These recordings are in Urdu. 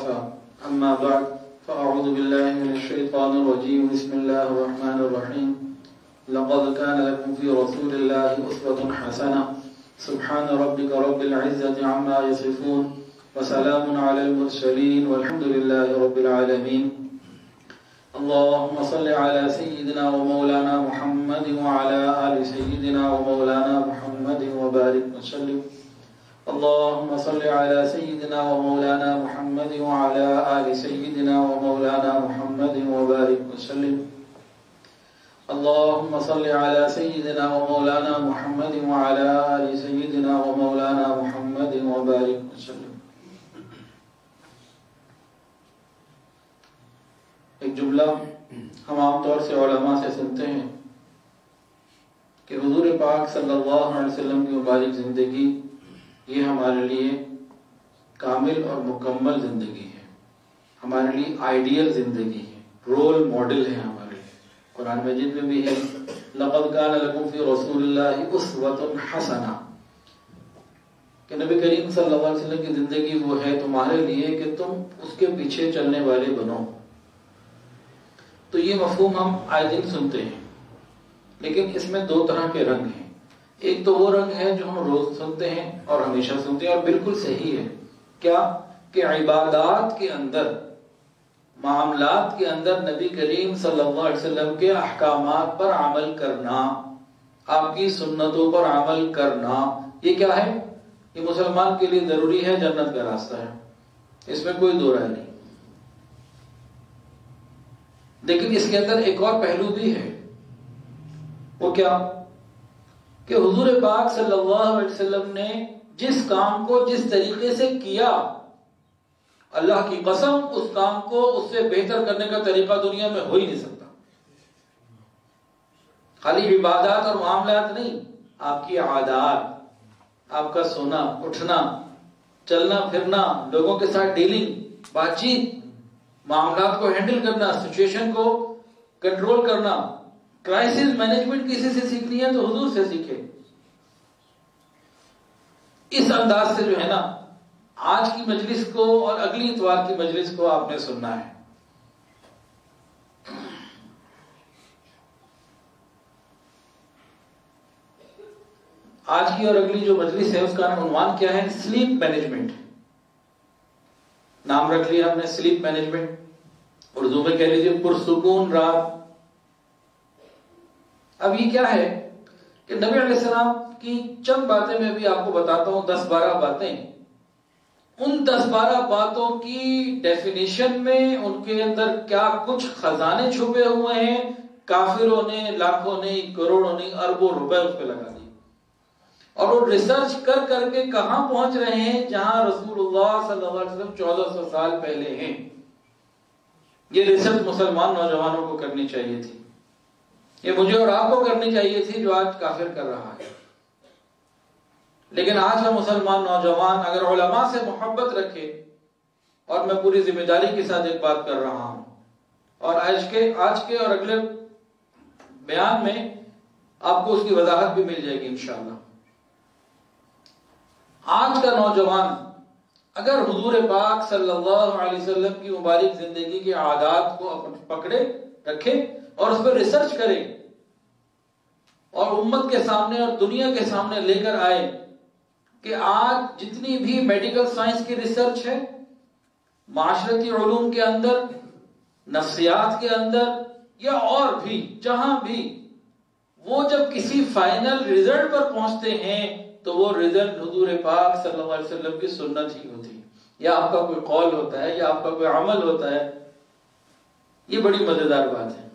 وكفى أما بعد فأعوذ بالله من الشيطان الرجيم بسم الله الرحمن الرحيم لقد كان لكم في رسول الله أسوة حسنة سبحان ربك رب العزة عما يصفون وسلام على المرسلين والحمد لله رب العالمين اللهم صل على سيدنا ومولانا محمد وعلى آل سيدنا ومولانا محمد وبارك وسلم اللهم صل على سيدنا ومولانا محمد وعلى آل سيدنا ومولانا محمد وبارك وسلم اللهم صل على سيدنا ومولانا محمد وعلى آل سيدنا ومولانا محمد وبارك وسلم. ایک جملہ ہم عام طور سے علماء سے سنتے ہیں کہ حضور پاک صلی اللہ علیہ وسلم کی مبارک زندگی یہ ہمارے لیے کامل اور مکمل زندگی ہے، ہمارے لیے آئیڈیل زندگی ہے، رول ماڈل ہے ہمارے لیے. قرآن مجید میں بھی ہے لقد کان لکم فی رسول اللہ اسوۃ حسنہ، کہ نبی کریم صلی اللہ علیہ وسلم کی زندگی وہ ہے تمہارے لیے کہ تم اس کے پیچھے چلنے والے بنو. تو یہ مفہوم ہم آئے دن سنتے ہیں، لیکن اس میں دو طرح کے رنگ ہیں. ایک تو وہ رنگ ہے جو ہم روز سنتے ہیں اور ہمیشہ سنتے ہیں اور بالکل صحیح ہے، کیا کہ عبادات کے اندر، معاملات کے اندر نبی کریم صلی اللہ علیہ وسلم کے احکامات پر عمل کرنا، آپ کی سنتوں پر عمل کرنا، یہ کیا ہے؟ یہ مسلمان کے لیے ضروری ہے، جنت کا راستہ ہے، اس میں کوئی دو رائے نہیں. لیکن اس کے اندر ایک اور پہلو بھی ہے، وہ کیا کہ حضور پاک صلی اللہ علیہ وسلم نے جس کام کو جس طریقے سے کیا، اللہ کی قسم اس کام کو اس سے بہتر کرنے کا طریقہ دنیا میں ہو ہی نہیں سکتا. خالی عبادات اور معاملات نہیں، آپ کی عادات، آپ کا سونا اٹھنا، چلنا پھرنا، لوگوں کے ساتھ ڈیلنگ، بات چیت، معاملات کو ہینڈل کرنا، سچویشن کو کنٹرول کرنا. کرائسس مینجمنٹ کسی سے سیکھنی ہے تو حضور سے سیکھے. اس انداز سے جو ہے نا آج کی مجلس کو اور اگلی اتوار کی مجلس کو آپ نے سننا ہے. آج کی اور اگلی جو مجلس ہے اس کا عنوان کیا ہے؟ Slip management. نام رکھ لیا ہم نے سلیپ مینجمنٹ، اردو میں کہہ لیجیے پرسکون رات. اب یہ کیا ہے کہ نبی علیہ السلام کی چند باتیں میں بھی آپ کو بتاتا ہوں، 10-12 باتیں. ان 10-12 باتوں کی ڈیفینیشن میں ان کے اندر کیا کچھ خزانے چھپے ہوئے ہیں، کافروں نے لاکھوں نے کروڑوں نے اربوں روپے اس پہ لگا دیے، اور وہ ریسرچ کر کر کے کہاں پہنچ رہے ہیں جہاں رسول اللہ صلی اللہ علیہ وسلم 1400 سال پہلے ہیں. یہ ریسرچ مسلمان نوجوانوں کو کرنی چاہیے تھی، یہ مجھے اور آپ کو کرنی چاہیے تھی جو آج کافر کر رہا ہے. لیکن آج کا مسلمان نوجوان اگر علماء سے محبت رکھے، اور میں پوری ذمہ داری کے ساتھ ایک بات کر رہا ہوں، اور آج کے اور اگلے بیان میں آپ کو اس کی وضاحت بھی مل جائے گی انشاءاللہ. آج کا نوجوان اگر حضور پاک صلی اللہ علیہ وسلم کی مبارک زندگی کے عادات کو پکڑے رکھے اور اس پر ریسرچ کرے اور امت کے سامنے اور دنیا کے سامنے لے کر آئے کہ آج جتنی بھی میڈیکل سائنس کی ریسرچ ہے، معاشرتی علوم کے اندر، نفسیات کے اندر، یا اور بھی جہاں بھی، وہ جب کسی فائنل ریزلٹ پر پہنچتے ہیں تو وہ ریزلٹ حضور پاک صلی اللہ علیہ وسلم کی سنت ہی ہوتی ہے، یا آپ کا کوئی قول ہوتا ہے، یا آپ کا کوئی عمل ہوتا ہے. یہ بڑی مزیدار بات ہے.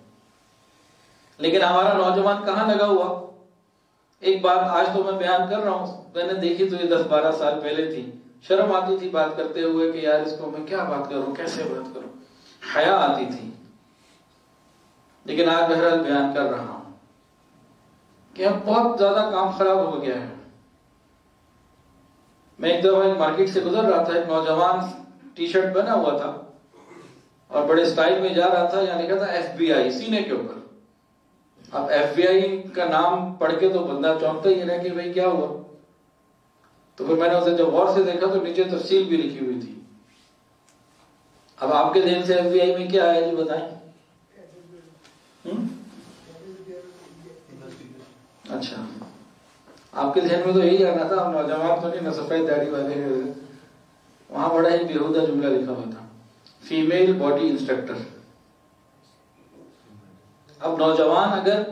لیکن ہمارا نوجوان کہاں لگا ہوا؟ ایک بات آج تو میں بیان کر رہا ہوں، میں نے دیکھی تو یہ 10-12 سال پہلے تھی. شرم آتی تھی بات کرتے ہوئے کہ یار اس کو میں کیا بات کروں، کیسے بات کروں، حیا آتی تھی. لیکن آج بہرحال بیان کر رہا ہوں کہ اب بہت زیادہ کام خراب ہو گیا ہے. میں ایک دفعہ ایک مارکیٹ سے گزر رہا تھا، ایک نوجوان ٹی شرٹ پہنا ہوا تھا اور بڑے سٹائل میں جا رہا تھا، یہاں لکھا تھا FBI سینے کے اوپر. اب FBI کا نام پڑھ کے تو بندہ چونکتا ہی رہا کہ بھائی کیا ہوا. تو پھر میں نے اسے جب غور سے دیکھا تو نیچے تفصیل بھی لکھی ہوئی تھی اب آپ کے ذہن سے FBI میں کیا آیا جی بتائیں؟ اچھا آپ کے ذہن میں تو یہی آنا تھا، ہم نوجوان تو نہیں، نہ سفید داڑھی والے، وہاں بڑا ہی بیہودہ جملہ لکھا ہوا تھا، فیمیل باڈی انسٹرکٹر۔ اب نوجوان اگر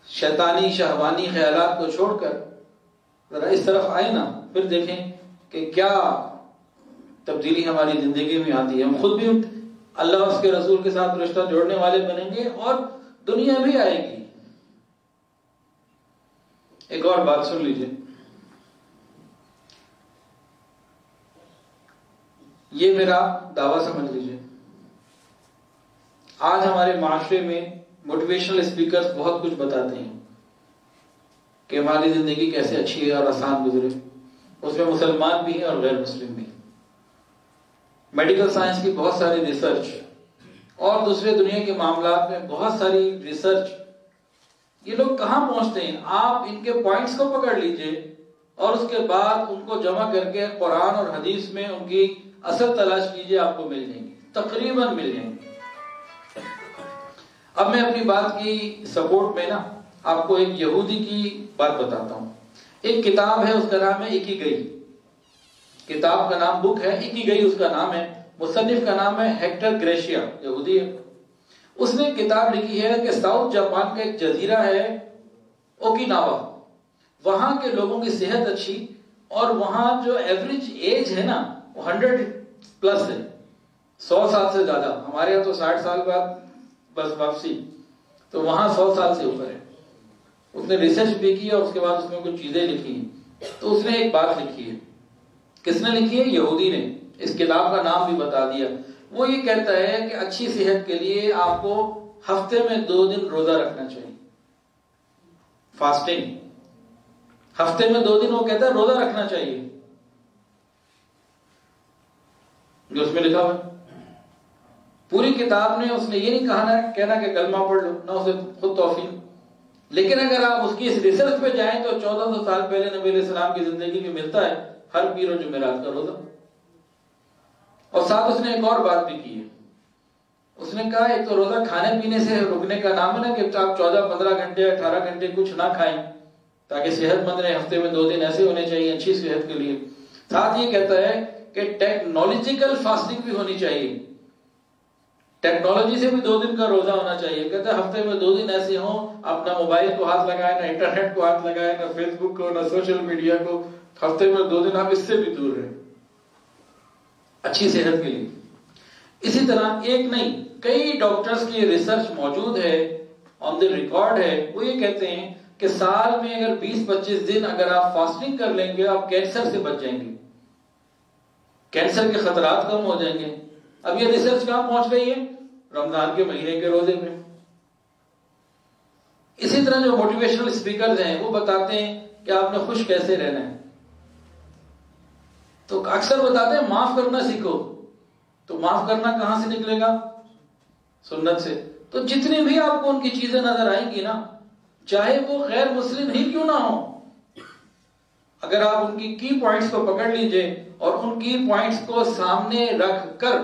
شیطانی شہوانی خیالات کو چھوڑ کر ذرا اس طرف آئے نا، پھر دیکھیں کہ کیا تبدیلی ہماری زندگی میں آتی ہے۔ ہم خود بھی اللہ اور اس کے رسول کے ساتھ رشتہ جوڑنے والے بنیں گے اور دنیا بھی آئے گی۔ ایک اور بات سن لیجئے، یہ میرا دعویٰ سمجھ لیجئے، آج ہمارے معاشرے میں موٹیویشنل اسپیکرز بہت کچھ بتاتے ہیں کہ ہماری زندگی کیسے اچھی ہے اور آسان گزرے، اس میں مسلمان بھی ہیں اور غیر مسلم بھی۔ میڈیکل سائنس کی بہت ساری ریسرچ اور دوسرے دنیا کے معاملات میں بہت ساری ریسرچ، یہ لوگ کہاں پہنچتے ہیں؟ آپ ان کے پوائنٹس کو پکڑ لیجئے اور اس کے بعد ان کو جمع کر کے قرآن اور حدیث میں ان کی اصل تلاش کیجئے، آپ کو مل جائیں گی، تقریباً مل جائیں گی۔ اب میں اپنی بات کی سپورٹ میں نا آپ کو ایک یہودی کی بات بتاتا ہوں۔ ایک کتاب ہے، اس کا نام ہے اکیگئی، کتاب کا نام بک ہے اکیگئی، اس کا نام ہے، مصنف کا نام ہے ہیکٹر گریشیا، یہودی ہے۔ اس نے کتاب لکھی ہے کہ ساؤتھ جاپان کا ایک جزیرہ ہے اوکیناوا، وہاں کے لوگوں کی صحت اچھی اور وہاں جو ایوریج ایج ہے نا وہ 100 پلس ہے، 100 سال سے زیادہ۔ ہمارے یہاں تو 60 سال بعد بس واپسی، تو وہاں 100 سال سے اوپر ہے۔ اس نے ریسرچ بھی کی اور اس کے بعد اس میں کچھ چیزیں لکھی ہیں۔ تو اس نے ایک بات لکھی ہے، کس نے لکھی ہے؟ یہودی نے۔ اس کتاب کا نام بھی بتا دیا۔ وہ یہ کہتا ہے کہ اچھی صحت کے لیے آپ کو ہفتے میں 2 دن روزہ رکھنا چاہیے، فاسٹنگ، ہفتے میں 2 دن وہ کہتا ہے روزہ رکھنا چاہیے، جو اس میں لکھا ہوا ہے۔ پوری کتاب نے اس نے یہ نہیں کہنا کہ کلمہ پڑھ لو، نہ اسے خود توفیق، لیکن اگر آپ اس کی اس ریسرچ پہ جائیں تو 1400 سال پہلے نبی علیہ السلام کی زندگی میں ملتا ہے ہر پیر و جمعرات کا روزہ۔ اور ساتھ اس نے ایک اور بات بھی کی ہے، اس نے کہا ایک تو روزہ کھانے پینے سے رکنے کا نام ہے نا کہ آپ 14-15 گھنٹے 18 گھنٹے کچھ نہ کھائیں تاکہ صحت مند رہیں، ہفتے میں 2 دن ایسے ہونے چاہیے اچھی صحت کے لیے۔ ساتھ یہ کہتا ہے کہ ٹیکنالوجیکل فاسٹنگ بھی ہونی چاہیے، ٹیکنالوجی سے بھی 2 دن کا روزہ ہونا چاہیے۔ کہتا ہے ہفتے میں 2 دن ایسے ہوں آپ نہ موبائل کو ہاتھ لگائیں، نہ انٹرنیٹ کو ہاتھ لگائیں، نہ فیس بک کو، نہ سوشل میڈیا کو، ہفتے میں 2 دن آپ اس سے بھی دور رہیں اچھی صحت کے لیے۔ اسی طرح ایک نہیں کئی ڈاکٹرز کی ریسرچ موجود ہے، آن دی ریکارڈ ہے، وہ یہ کہتے ہیں کہ سال میں اگر 20-25 دن اگر آپ فاسٹنگ کر لیں گے آپ کینسر سے بچ جائیں گے، کینسر کے خطرات کم ہو جائیں گے۔ اب یہ ریسرچ کہاں پہنچ گئی ہے؟ رمضان کے مہینے کے روزے میں۔ اسی طرح جو موٹیویشنل اسپیکرز ہیں وہ بتاتے ہیں کہ آپ نے خوش کیسے رہنا ہے، تو اکثر بتاتے ہیں معاف کرنا سیکھو، تو معاف کرنا کہاں سے نکلے گا؟ سنت سے۔ تو جتنی بھی آپ کو ان کی چیزیں نظر آئیں گی نا، چاہے وہ غیر مسلم ہی کیوں نہ ہو، اگر آپ ان کی پوائنٹس کو پکڑ لیجئے اور ان کی پوائنٹس کو سامنے رکھ کر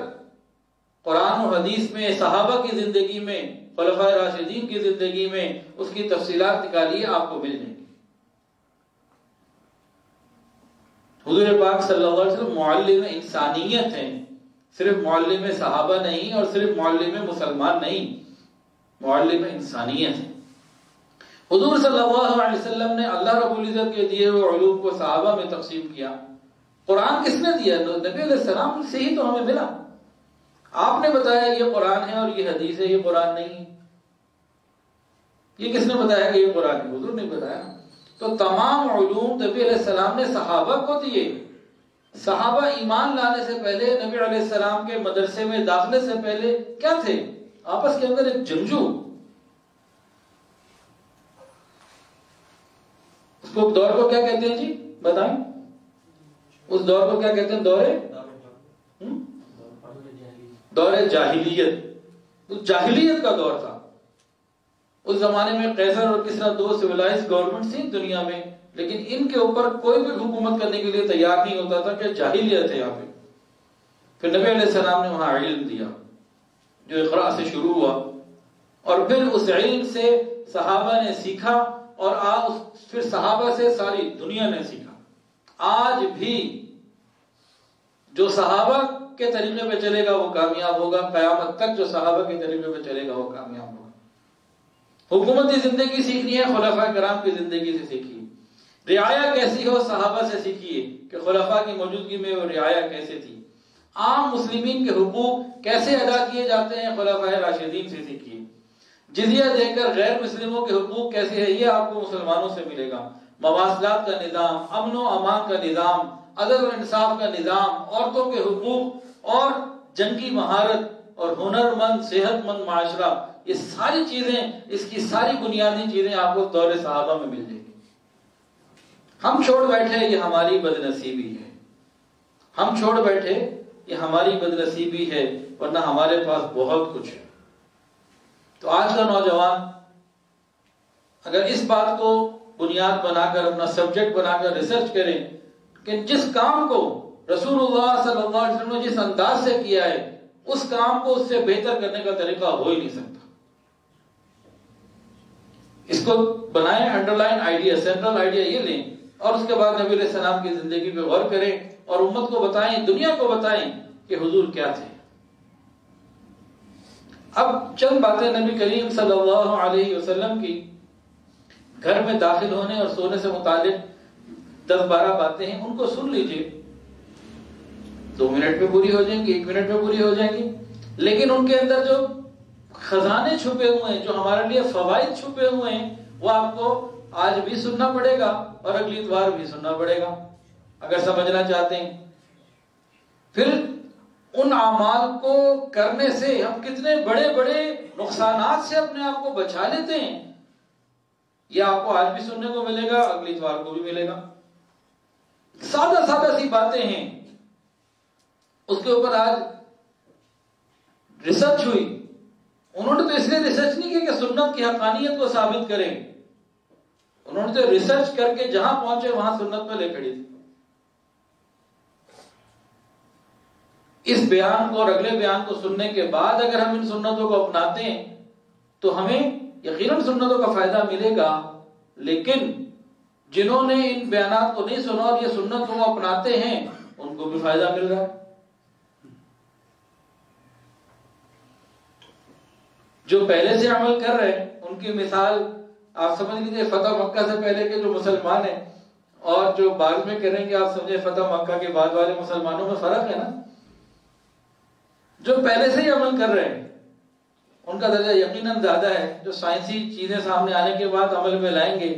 قرآن و حدیث میں، صحابہ کی زندگی میں، خلفائے راشدین کی زندگی میں اس کی تفصیلات نکالیے، آپ کو مل جائیں گی۔ حضور پاک صلی اللہ علیہ وسلم معلم انسانیت ہیں، صرف معلم صحابہ نہیں اور صرف معلم مسلمان نہیں، معلم انسانیت ہیں۔ حضور صلی اللہ علیہ وسلم نے اللہ رب العزت کے دیے ہوئے علوم کو صحابہ میں تقسیم کیا۔ قرآن کس نے دیا؟ نبی علیہ السلام سے ہی تو ہمیں ملا۔ آپ نے بتایا یہ قرآن ہے اور یہ حدیث ہے، یہ قرآن نہیں ہے۔ یہ کس نے بتایا کہ یہ قرآن ہے؟ حضور نے بتایا۔ تو تمام علوم نبی علیہ السلام نے صحابہ کو دیے۔ صحابہ ایمان لانے سے پہلے، نبی علیہ السلام کے مدرسے میں داخلے سے پہلے کیا تھے؟ آپس کے اندر ایک جنگجو۔ اس کو دور کو کیا کہتے ہیں جی؟ بتائیں، اس دور کو کیا کہتے ہیں؟ دور جاہلیت۔ تو جاہلیت کا دور تھا۔ اس زمانے میں قیصر اور کسریٰ 2 سویلائز گورنمنٹ تھی دنیا میں، لیکن ان کے اوپر کوئی بھی حکومت کرنے کے لیے تیار نہیں ہوتا تھا کہ جاہلیت ہے یہاں پہ۔ پھر نبی علیہ السلام نے وہاں علم دیا جو اقراء سے شروع ہوا، اور پھر اس علم سے صحابہ نے سیکھا، اور پھر صحابہ سے ساری دنیا نے سیکھا۔ آج بھی جو صحابہ کے طریقے پہ چلے گا وہ کامیاب ہوگا، قیامت تک جو صحابہ کے طریقے پہ چلے گا وہ کامیاب ہوگا۔ حکومتی زندگی سیکھنی ہے، خلفاء کرام کی زندگی سے سیکھیے۔ رعایا کیسی ہو، صحابہ سے سیکھیے کہ خلفاء کی موجودگی میں وہ رعایا کیسے تھی۔ عام مسلمین کے حقوق کیسے ادا کیے جاتے ہیں، خلفاء راشدین سے سیکھیے۔ جزیہ دے کر غیر مسلموں کے حقوق کیسے ہے، یہ آپ کو مسلمانوں سے ملے گا۔ مواصلات کا نظام، امن و امان کا نظام، عدل و انصاف کا نظام، عورتوں کے حقوق اور جنگی مہارت اور ہنرمند صحت مند معاشرہ، یہ ساری چیزیں، اس کی ساری بنیادی چیزیں آپ کو دور صحابہ میں مل جائیں گی۔ ہم چھوڑ بیٹھے یہ ہماری بدنصیبی ہے، ہم چھوڑ بیٹھے یہ ہماری بدنصیبی ہے، ورنہ ہمارے پاس بہت کچھ ہے۔ تو آج کا نوجوان اگر اس بات کو بنیاد بنا کر، اپنا سبجیکٹ بنا کر ریسرچ کریں کہ جس کام کو رسول اللہ صلی اللہ علیہ وسلم نے جس انداز سے کیا ہے، اس کام کو اس سے بہتر کرنے کا طریقہ ہو ہی نہیں سکتا۔ اس کو بنائیں، under line idea, central idea یہ لیں، اور اس کے بعد نبی علیہ السلام کی زندگی پہ غور کریں اور امت کو بتائیں، دنیا کو بتائیں کہ حضور کیا تھے۔ اب چند باتیں نبی کریم صلی اللہ علیہ وسلم کی گھر میں داخل ہونے اور سونے سے متعلق 10-12 باتیں ہیں، ان کو سن لیجئے۔ 2 منٹ میں پوری ہو جائیں گی، 1 منٹ میں پوری ہو جائیں گی، لیکن ان کے اندر جو خزانے چھپے ہوئے ہیں، جو ہمارے لیے فوائد چھپے ہوئے ہیں، وہ آپ کو آج بھی سننا پڑے گا اور اگلی اتوار بھی سننا پڑے گا اگر سمجھنا چاہتے ہیں۔ پھر ان اعمال کو کرنے سے ہم کتنے بڑے بڑے نقصانات سے اپنے آپ کو بچا لیتے ہیں، یہ آپ کو آج بھی سننے کو ملے گا، اگلی اتوار کو بھی ملے گا۔ سادہ سادہ سی باتیں ہیں، اس کے اوپر آج ریسرچ ہوئی۔ انہوں نے تو اس لیے ریسرچ نہیں کی کہ سنت کی حقانیت کو ثابت کریں، انہوں نے تو ریسرچ کر کے جہاں پہنچے وہاں سنت پہ لے کھڑی تھی۔ اس بیان کو اور اگلے بیان کو سننے کے بعد اگر ہم ان سنتوں کو اپناتے ہیں تو ہمیں یقیناً سنتوں کا فائدہ ملے گا، لیکن جنہوں نے ان بیانات کو نہیں سنا اور یہ سنت کو اپناتے ہیں ان کو بھی فائدہ مل رہا ہے۔ جو پہلے سے عمل کر رہے ہیں ان کی مثال آپ سمجھ لیجیے فتح مکہ سے پہلے کے جو مسلمان ہیں اور جو بعد میں کریں گے، آپ سمجھے فتح مکہ کے بعد والے مسلمانوں میں فرق ہے نا۔ جو پہلے سے ہی عمل کر رہے ہیں ان کا درجہ یقیناً زیادہ ہے، جو سائنسی چیزیں سامنے آنے کے بعد عمل میں لائیں گے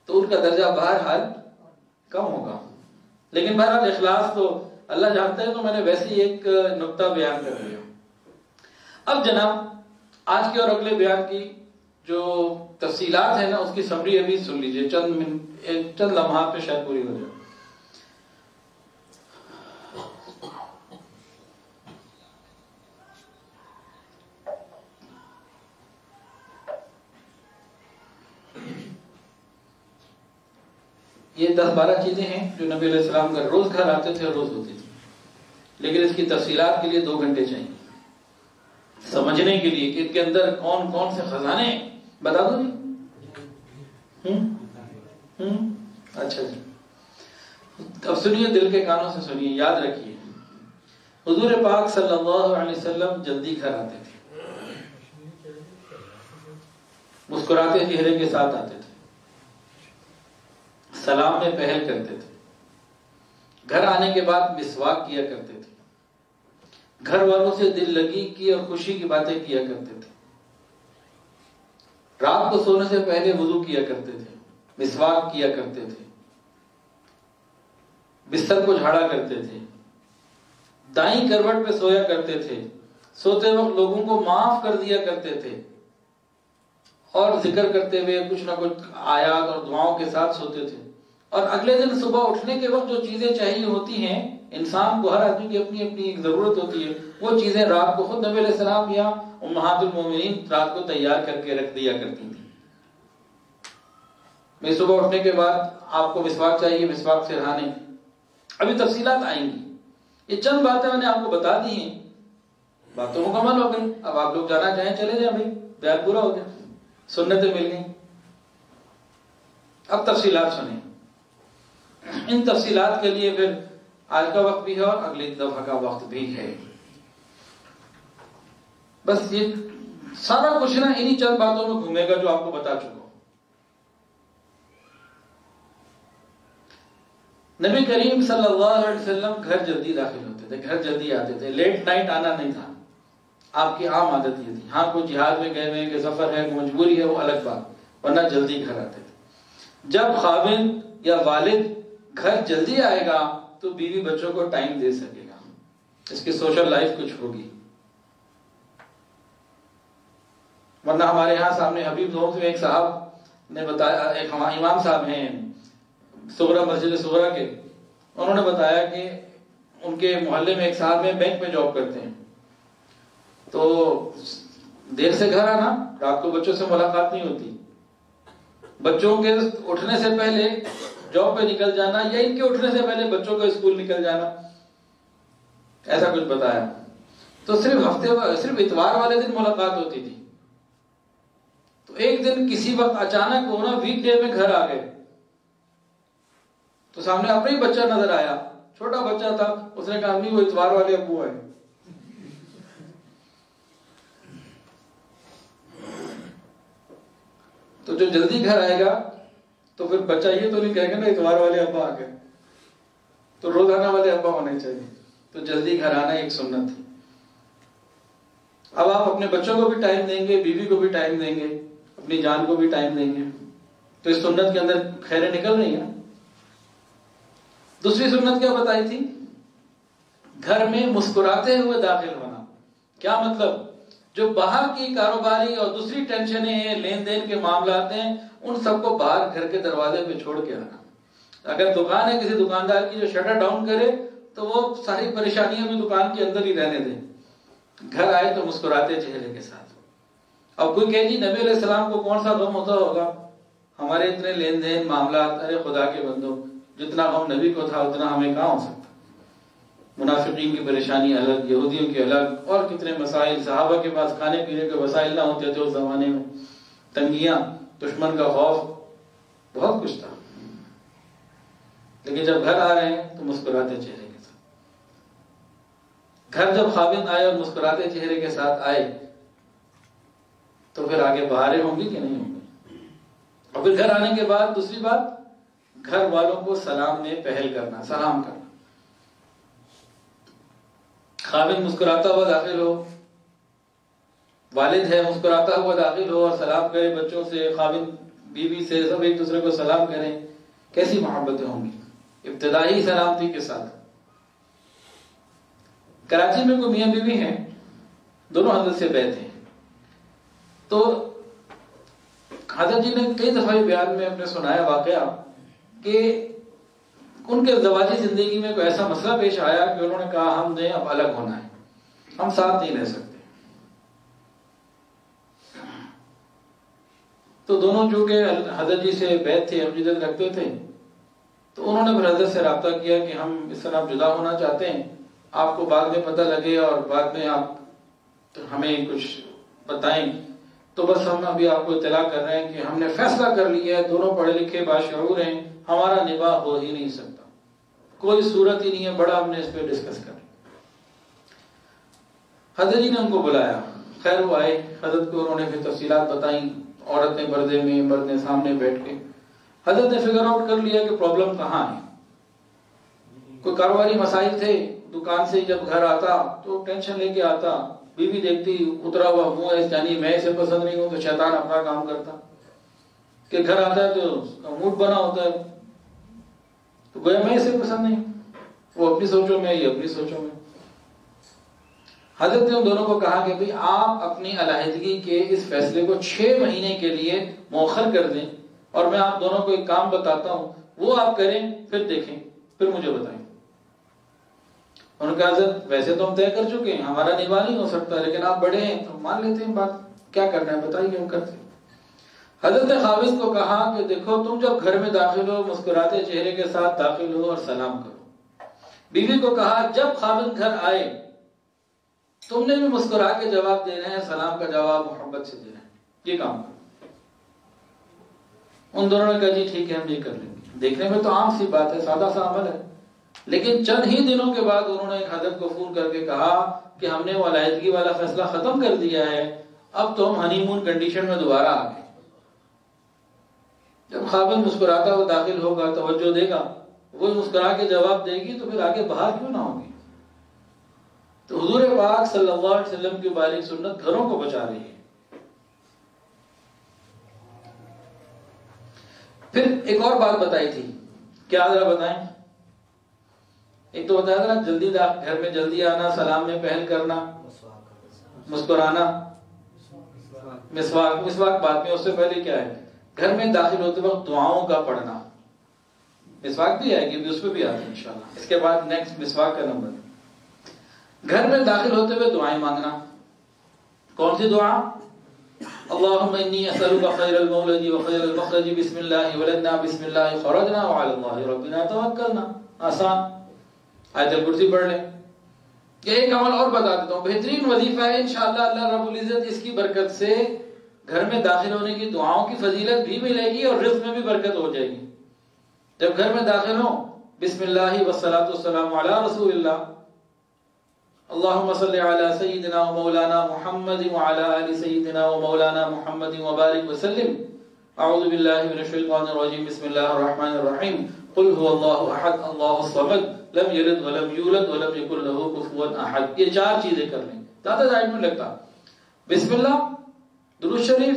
تو ان کا درجہ بہرحال کم ہوگا۔ لیکن بہرحال اخلاص تو اللہ جانتا ہے، تو میں نے ویسے ہی ایک نقطہ بیان کر دیا۔ اب جناب آج کے اور اگلے بیان کی جو تفصیلات ہیں نا، اس کی سمری ابھی سن لیجئے، چند لمحات پہ شاید پوری ہو جائے۔ یہ 10-12 چیزیں ہیں جو نبی علیہ السلام کا روز گھر آتے تھے اور روز ہوتی تھی، لیکن اس کی تفصیلات کے لیے 2 گھنٹے چاہیے سمجھنے کے لیے کہ ان کے اندر کون کون سے خزانے ہیں۔ بتا دو جی؟ اچھا جی، اب سنیے، دل کے کانوں سے سنیے، یاد رکھیے۔ حضور پاک صلی اللہ علیہ وسلم جلدی گھر آتے تھے، مسکراتے چہرے کے ساتھ آتے تھے، سلام میں پہل کرتے تھے، گھر آنے کے بعد مسواک کیا کرتے تھے، گھر والوں سے دل لگی کی اور خوشی کی باتیں کیا کرتے تھے، رات کو سونے سے پہلے وضو کیا کرتے تھے، مسواک کیا کرتے تھے، بستر کو جھاڑا کرتے تھے، دائیں کروٹ پہ سویا کرتے تھے، سوتے وقت لوگوں کو معاف کر دیا کرتے تھے، اور ذکر کرتے ہوئے کچھ نہ کچھ آیات اور دعاؤں کے ساتھ سوتے تھے۔ اور اگلے دن صبح اٹھنے کے وقت جو چیزیں چاہیے ہوتی ہیں، انسان کو، ہر آدمی کی اپنی اپنی ایک ضرورت ہوتی ہے، وہ چیزیں رات کو خود نبی علیہ السلام یا امہات المومنین رات کو تیار کر کے رکھ دیا کرتی تھی۔ میں صبح اٹھنے کے بعد آپ کو مسواک چاہیے، مسواک سے نہانے، ابھی تفصیلات آئیں گی، یہ چند باتیں میں نے آپ کو بتا دی ہیں، بات تو مکمل ہو گئی. اب آپ لوگ جانا چاہیں چلے جائیں بھائی، بیان پورا ہو گیا، سنتیں مل گئی. اب تفصیلات سنیں. ان تفصیلات کے لیے پھر آج کا وقت بھی ہے اور اگلی دفعہ کا وقت بھی ہے. بس یہ سارا کچھ نا انہی چند باتوں میں گھومے گا جو آپ کو بتا چکا ہوں. نبی کریم صلی اللہ علیہ وسلم گھر جلدی داخل ہوتے تھے، گھر جلدی آتے تھے، لیٹ نائٹ آنا نہیں تھا. آپ کی عام عادت یہ تھی. ہاں کوئی جہاد میں گئے ہوئے کہ سفر ہے، مجبوری ہے، وہ الگ بات، ورنہ جلدی گھر آتے تھے. جب خاوند یا والد گھر جلدی آئے گا تو بیوی بچوں کو ٹائم دے سکے گا، اس کی سوشل لائف کچھ ہوگی. ورنہ ہمارے ہاں سامنے حبیب زوم سے ایک صاحب نے بتایا، ایک ہمارے امام صاحب ہیں صغرا مسجد صغرا کے، انہوں نے بتایا کہ ان کے محلے میں ایک صاحب ہیں بینک میں جاب کرتے ہیں، تو دیر سے گھر آنا، رات کو بچوں سے ملاقات نہیں ہوتی، بچوں کے اٹھنے سے پہلے جاب پہ نکل جانا یا ان کے اٹھنے سے پہلے بچوں کو اسکول نکل جانا، ایسا کچھ بتایا. تو صرف اتوار والے دن ملاقات ہوتی تھی. تو ایک دن کسی وقت اچانک وہ نا ویک ڈے میں گھر آ گئے، تو سامنے اپنا ہی بچہ نظر آیا، چھوٹا بچہ تھا. اس نے کہا امی وہ اتوار والے ابو ہیں. تو جو جلدی گھر آئے گا تو پھر بچہ یہ تو نہیں کہے گا نا اتوار والے ابا آ گئے، تو روزانہ والے ابا ہونے چاہیے. تو جلدی گھر آنا ایک سنت ہے. اب آپ اپنے بچوں کو بھی ٹائم دیں گے، بیوی کو بھی ٹائم دیں گے، اپنی جان کو بھی ٹائم دیں گے، تو اس سنت کے اندر خیریں نکل رہی ہیں. دوسری سنت کیا بتائی تھی؟ گھر میں مسکراتے ہوئے داخل ہونا. کیا مطلب؟ جو باہر کی کاروباری اور دوسری ٹینشنیں ہیں، لین دین کے معاملات ہیں، ان سب کو باہر گھر کے دروازے پہ چھوڑ کے آنا. اگر دکان ہے کسی دکاندار کی جو شٹر ڈاؤن کرے تو وہ ساری پریشانیاں بھی دکان کے اندر ہی رہنے دیں. گھر آئے تو مسکراتے چہرے کے ساتھ. اب کوئی کہے جی نبی علیہ السلام کو کون سا غم ہوتا ہوگا، ہمارے اتنے لین دین معاملات، ارے خدا کے بندو جتنا غم نبی کو تھا اتنا ہمیں کہاں ہو سکتا. منافقین کی پریشانی الگ، یہودیوں کی الگ، اور کتنے مسائل. صحابہ کے پاس کھانے پینے کے وسائل نہ ہوتے تھے اس زمانے میں، تنگیاں، دشمن کا خوف، بہت کچھ تھا. لیکن جب گھر آ رہے ہیں تو مسکراتے چہرے کے ساتھ. گھر جب خاوند آئے اور مسکراتے چہرے کے ساتھ آئے تو پھر آگے بہاریں ہوں گی کہ نہیں ہوں گی. اور پھر گھر آنے کے بعد دوسری بات، گھر والوں کو سلام میں پہل کرنا، سلام کرنا. خاوند مسکراتا ہوا داخل ہو، والد ہے مسکراتا ہوا داخل ہو اور سلام کرے بچوں سے، خاوند بیوی سے، سب ایک دوسرے کو سلام کریں. کیسی محبتیں ہوں گی ابتدائی سلامتی کے ساتھ. کراچی میں کوئی میاں بیوی ہیں، دونوں حضرت سے بیعت ہیں. تو حضرت جی نے کئی دفعہ بیان میں اپنے سنایا واقعہ کہ ان کے زواجی زندگی میں کوئی ایسا مسئلہ پیش آیا کہ انہوں نے کہا ہم نے اب الگ ہونا ہے، ہم ساتھ نہیں رہ سکتے. تو دونوں جو کہ حضرت جی سے بیعت تھے، عقیدت رکھتے تھے، تو انہوں نے پھر حضرت سے رابطہ کیا کہ ہم اس طرح جدا ہونا چاہتے ہیں، آپ کو بعد میں پتہ لگے اور بعد میں آپ ہمیں کچھ بتائیں. تو بس ہم ابھی آپ کو اطلاع کر رہے ہیں کہ ہم نے فیصلہ کر لیا ہے، دونوں پڑھے لکھے باشعور ہیں، ہمارا نباہ ہو ہی نہیں سکتا، کوئی صورت ہی نہیں ہے. بڑا ہم نے اس پہ ڈسکس کر. حضرت جی نے ان کو بلایا، خیر وہ آئے. حضرت کو انہوں نے پھر تفصیلات بتائیں، عورتیں پردے میں، مرد نے سامنے بیٹھ کے. حضرت نے فگر آؤٹ کر لیا کہ پرابلم کہاں ہے. کوئی کاروباری مسائل تھے، دکان سے جب گھر آتا تو ٹینشن لے کے آتا، بیوی دیکھتی اترا ہوا منہ ہے، یعنی میں اسے پسند نہیں ہوں، تو شیطان اپنا کام کرتا کہ گھر آتا ہے تو اس کا موڈ بنا ہوتا ہے، تو گویا میں اسے پسند نہیں، وہ اپنی سوچوں میں، یہ اپنی سوچوں میں. حضرت نے ان دونوں کو کہا کہ بھئی آپ اپنی علیحدگی کے اس فیصلے کو 6 مہینے کے لیے مؤخر کر دیں، اور میں آپ دونوں کو ایک کام بتاتا ہوں، وہ آپ کریں، پھر دیکھیں، پھر مجھے بتائیں. انہوں نے کہا حضرت ویسے تو ہم طے کر چکے ہیں، ہمارا نباہ نہیں ہو سکتا، لیکن آپ بڑے ہیں تو مان لیتے ہیں بات، کیا کرنا ہے بتائیے، ہم کرتے ہیں. حضرت نے خاوند کو کہا کہ دیکھو تم جب گھر میں داخل ہو مسکراتے چہرے کے ساتھ داخل ہو اور سلام کرو. بیوی کو کہا جب خاوند گھر آئے تم نے بھی مسکرا کے جواب دینا ہے، سلام کا جواب محبت سے دینا ہے، یہ کام کرو۔ ان دونوں نے کہا جی ٹھیک ہے ہم یہ کر لیں گے۔ دیکھنے میں تو عام سی بات ہے، سادہ سا عمل ہے، لیکن چند ہی دنوں کے بعد انہوں نے حضرت کو فون کر کے کہا کہ ہم نے وہ علیحدگی والا فیصلہ ختم کر دیا ہے، اب تو ہم ہنی مون کنڈیشن میں دوبارہ آ گئے۔ جب خاوند مسکراتا ہوا داخل ہوگا، توجہ دے گا، وہ مسکرا کے جواب دے گی، تو پھر آگے باہر کیوں نہ ہوگی؟ تو حضور پاک صلی اللہ علیہ وسلم کی بارک سنت گھروں کو بچا رہی ہے۔ پھر ایک اور بات بتائی تھی، کیا ذرا بتائیں؟ ایک تو بتایا تھا نا جلدی گھر میں جلدی آنا، سلام میں پہل کرنا، مسکرانا، مسواک بعد میں، اس سے پہلے کیا ہے؟ گھر میں داخل ہوتے وقت دعاؤں کا پڑھنا، مسواک بھی آئے گی، اس پہ بھی آتے ہیں انشاءاللہ۔ اس کے بعد نیکسٹ مسواک کا نمبر۔ گھر میں داخل ہوتے ہوئے دعائیں مانگنا۔ کون سی دعا؟ اللہم انی اسألک خیر المولد و خیر المخرج، بسم اللہ ولدنا بسم اللہ خرجنا وعلی اللہ ربنا توکلنا۔ آسان، آیت الکرسی پڑھ لیں۔ یہ ایک عمل اور بتا دیتا ہوں، بہترین وظیفہ ہے انشاءاللہ، اللہ رب العزت اس کی برکت سے گھر میں داخل ہونے کی دعاؤں کی فضیلت بھی ملے گی اور رزق میں بھی برکت ہو جائے گی۔ جب گھر میں داخل ہوں، بسم اللہ والصلاۃ والسلام علی رسول اللہ، اللہم صلی علی سیدنا و مولانا محمد وعلی آل سیدنا و مولانا محمد وبارک وسلم۔ اعوذ باللہ من الشیطان الرجیم، بسم اللہ الرحمن الرحیم، قل هو اللہ احد اللہ الصمد لم یلد ولم یولد ولم یکن له کفوا احد۔ یہ چار چیزیں کر لیں، زیادہ ٹائم نہیں لگتا۔ بسم اللہ، درود شریف،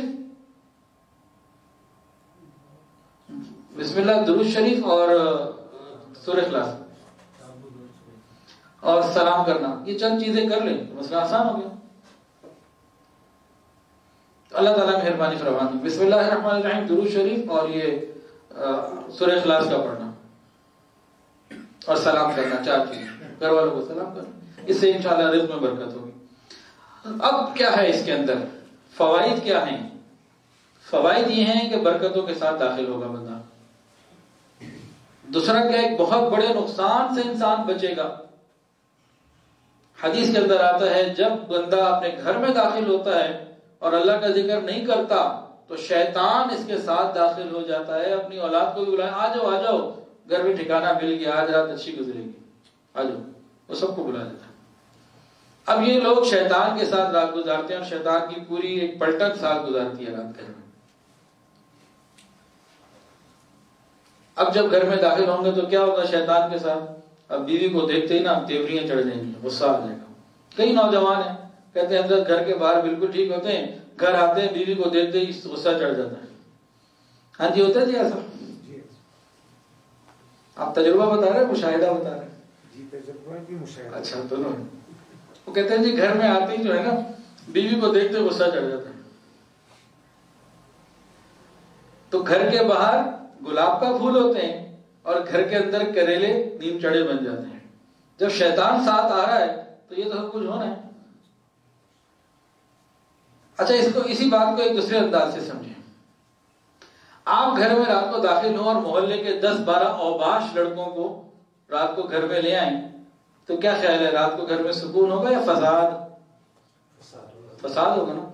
بسم اللہ، درود شریف اور سورہ اخلاص اور سلام کرنا، یہ چند چیزیں کر لیں تو مسئلہ آسان ہو گیا۔ اللہ تعالیٰ مہربانی فرمائے۔ بسم اللہ الرحمن الرحیم، درود شریف اور یہ سورہ اخلاص کا پڑھنا اور سلام کرنا، چار چیزیں، گھر والوں کو سلام کرنا، اس سے انشاءاللہ رزق میں برکت ہوگی۔ اب کیا ہے اس کے اندر فوائد؟ کیا ہیں فوائد؟ یہ ہیں کہ برکتوں کے ساتھ داخل ہوگا بندہ۔ دوسرا کیا، ایک بہت بڑے نقصان سے انسان بچے گا۔ حدیث کے اندر آتا ہے جب بندہ اپنے گھر میں داخل ہوتا ہے اور اللہ کا ذکر نہیں کرتا تو شیطان اس کے ساتھ داخل ہو جاتا ہے، اپنی اولاد کو بھی بلائے، آ جاؤ آ جاؤ، گھر میں ٹھکانہ مل گیا، آج رات اچھی گزرے گی، آ جاؤ، وہ سب کو بلا دیتا ہے۔ اب یہ لوگ شیطان کے ساتھ رات گزارتے ہیں اور شیطان کی پوری ایک پلٹن ساتھ گزارتی ہے رات گھر میں۔ اب جب گھر میں داخل ہوں گے تو کیا ہوگا شیطان کے ساتھ؟ اب بیوی کو دیکھتے ہی نا تیوریاں چڑھ جائیں گی، غصہ آ جائے گا۔ کئی نوجوان ہیں کہتے ہیں حضرت گھر کے باہر بالکل ٹھیک ہوتے ہیں، گھر آتے ہیں بیوی کو دیکھتے ہی غصہ چڑھ جاتا ہے۔ ہاں جی، ہوتا ہے جی ایسا؟ آپ تجربہ بتا رہے ہیں مشاہدہ بتا رہے ہیں؟ جی تجربہ بھی مشاہدہ۔ اچھا، دونوں۔ وہ کہتے ہیں جی گھر میں آتے ہی جو ہے نا بیوی کو دیکھتے غصہ چڑھ جاتا ہے۔ تو گھر کے باہر گلاب کا پھول ہوتے ہیں اور گھر کے اندر کریلے نیم چڑے بن جاتے ہیں۔ جب شیطان ساتھ آ رہا ہے تو یہ تو سب کچھ ہونا ہے۔ اچھا، اسی بات کو ایک دوسرے انداز سے سمجھیں۔ آپ گھر میں رات کو داخل ہوں اور محلے کے 10-12 اوباش لڑکوں کو رات کو گھر میں لے آئیں تو کیا خیال ہے، رات کو گھر میں سکون ہوگا یا فساد ہوگا نا؟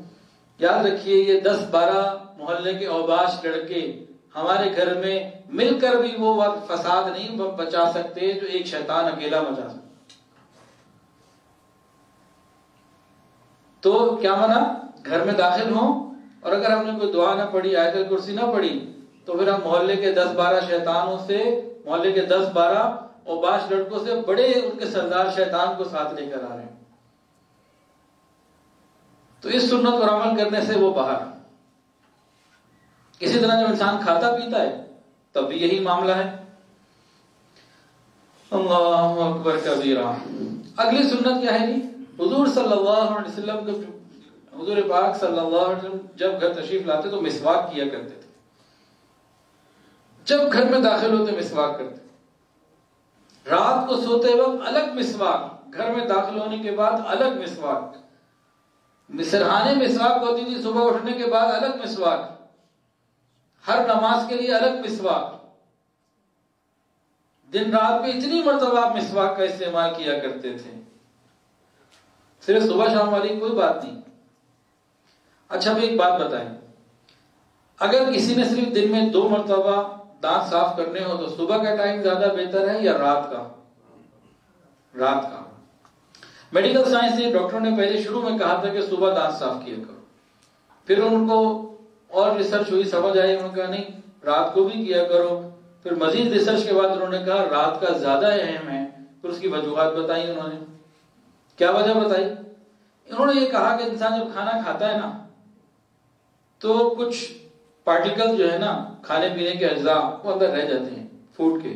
یاد رکھیے، یہ 10-12 محلے کے اوباش لڑکے ہمارے گھر میں مل کر بھی وہ وقت فساد نہیں بچا سکتے جو ایک شیطان اکیلا بچا سکتا۔ تو کیا منع؟ گھر میں داخل ہوں اور اگر ہم نے کوئی دعا نہ پڑھی، آیت الکرسی نہ پڑھی، تو پھر ہم محلے کے 10-12 شیطانوں سے، محلے کے 10-12 اوباش لڑکوں سے بڑے ان کے سردار شیطان کو ساتھ لے کر آ رہے ہیں۔ تو اس سنت پر عمل کرنے سے وہ باہر۔ اسی طرح جب انسان کھاتا پیتا ہے تب بھی یہی معاملہ ہے۔ اللہ اکبر کبیرہ۔ اگلی سنت کیا ہے جی؟ حضور صلی اللہ علیہ وسلم کو، حضور پاک صلی اللہ علیہ وسلم جب گھر تشریف لاتے تو مسواک کیا کرتے تھے۔ جب گھر میں داخل ہوتے مسواک کرتے، رات کو سوتے وقت الگ مسواک، گھر میں داخل ہونے کے بعد الگ مسواک، سرہانے مسواک ہوتی تھی، صبح اٹھنے کے بعد الگ مسواک، ہر نماز کے لیے الگ مسواک، دن رات میں اتنی مرتبہ آپ مسواک کا استعمال کیا کرتے تھے، صرف صبح شام والی کوئی بات نہیں۔ اچھا اب ایک بات بتائیں، اگر کسی نے صرف دن میں 2 مرتبہ دانت صاف کرنے ہو تو صبح کا ٹائم زیادہ بہتر ہے یا رات کا؟ رات کا۔ میڈیکل سائنس سے ڈاکٹروں نے پہلے شروع میں کہا تھا کہ صبح دانت صاف کیا کرو، پھر ان کو اور ریسرچ ہوئی، سمجھ آئی، انہوں نے کہا نہیں رات کو بھی کیا کرو، پھر مزید ریسرچ کے بعد انہوں نے کہا رات کا زیادہ اہم ہے، پھر اس کی وجوہات بتائی انہوں نے۔ کیا وجہ بتائی؟ انہوں نے یہ کہا کہ انسان جب کھانا کھاتا ہے نا تو کچھ پارٹیکل جو ہے نا کھانے پینے کے اجزاء وہ اندر رہ جاتے ہیں فوڈ کے،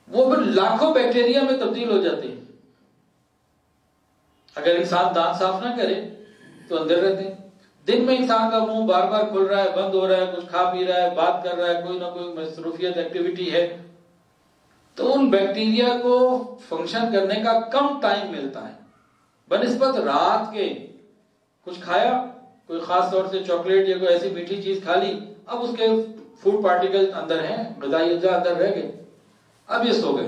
وہ پھر لاکھوں بیکٹیریا میں تبدیل ہو جاتے ہیں۔ اگر انسان دانت صاف نہ کرے تو اندر رہتے ہیں۔ دن میں انسان کا منہ بار بار کھل رہا ہے، بند ہو رہا ہے، کچھ کھا پی رہا ہے، بات کر رہا ہے، کوئی نہ کوئی مصروفیت ایکٹیویٹی ہے، تو ان بیکٹیریا کو فنکشن کرنے کا کم ٹائم ملتا ہے بنسبت رات کے۔ کچھ کھایا، کوئی خاص طور سے چاکلیٹ یا کوئی ایسی میٹھی چیز کھا لی، اب اس کے فوڈ پارٹیکل اندر ہیں، غذائی اجزاء اندر رہ گئے، اب یہ سو گئے۔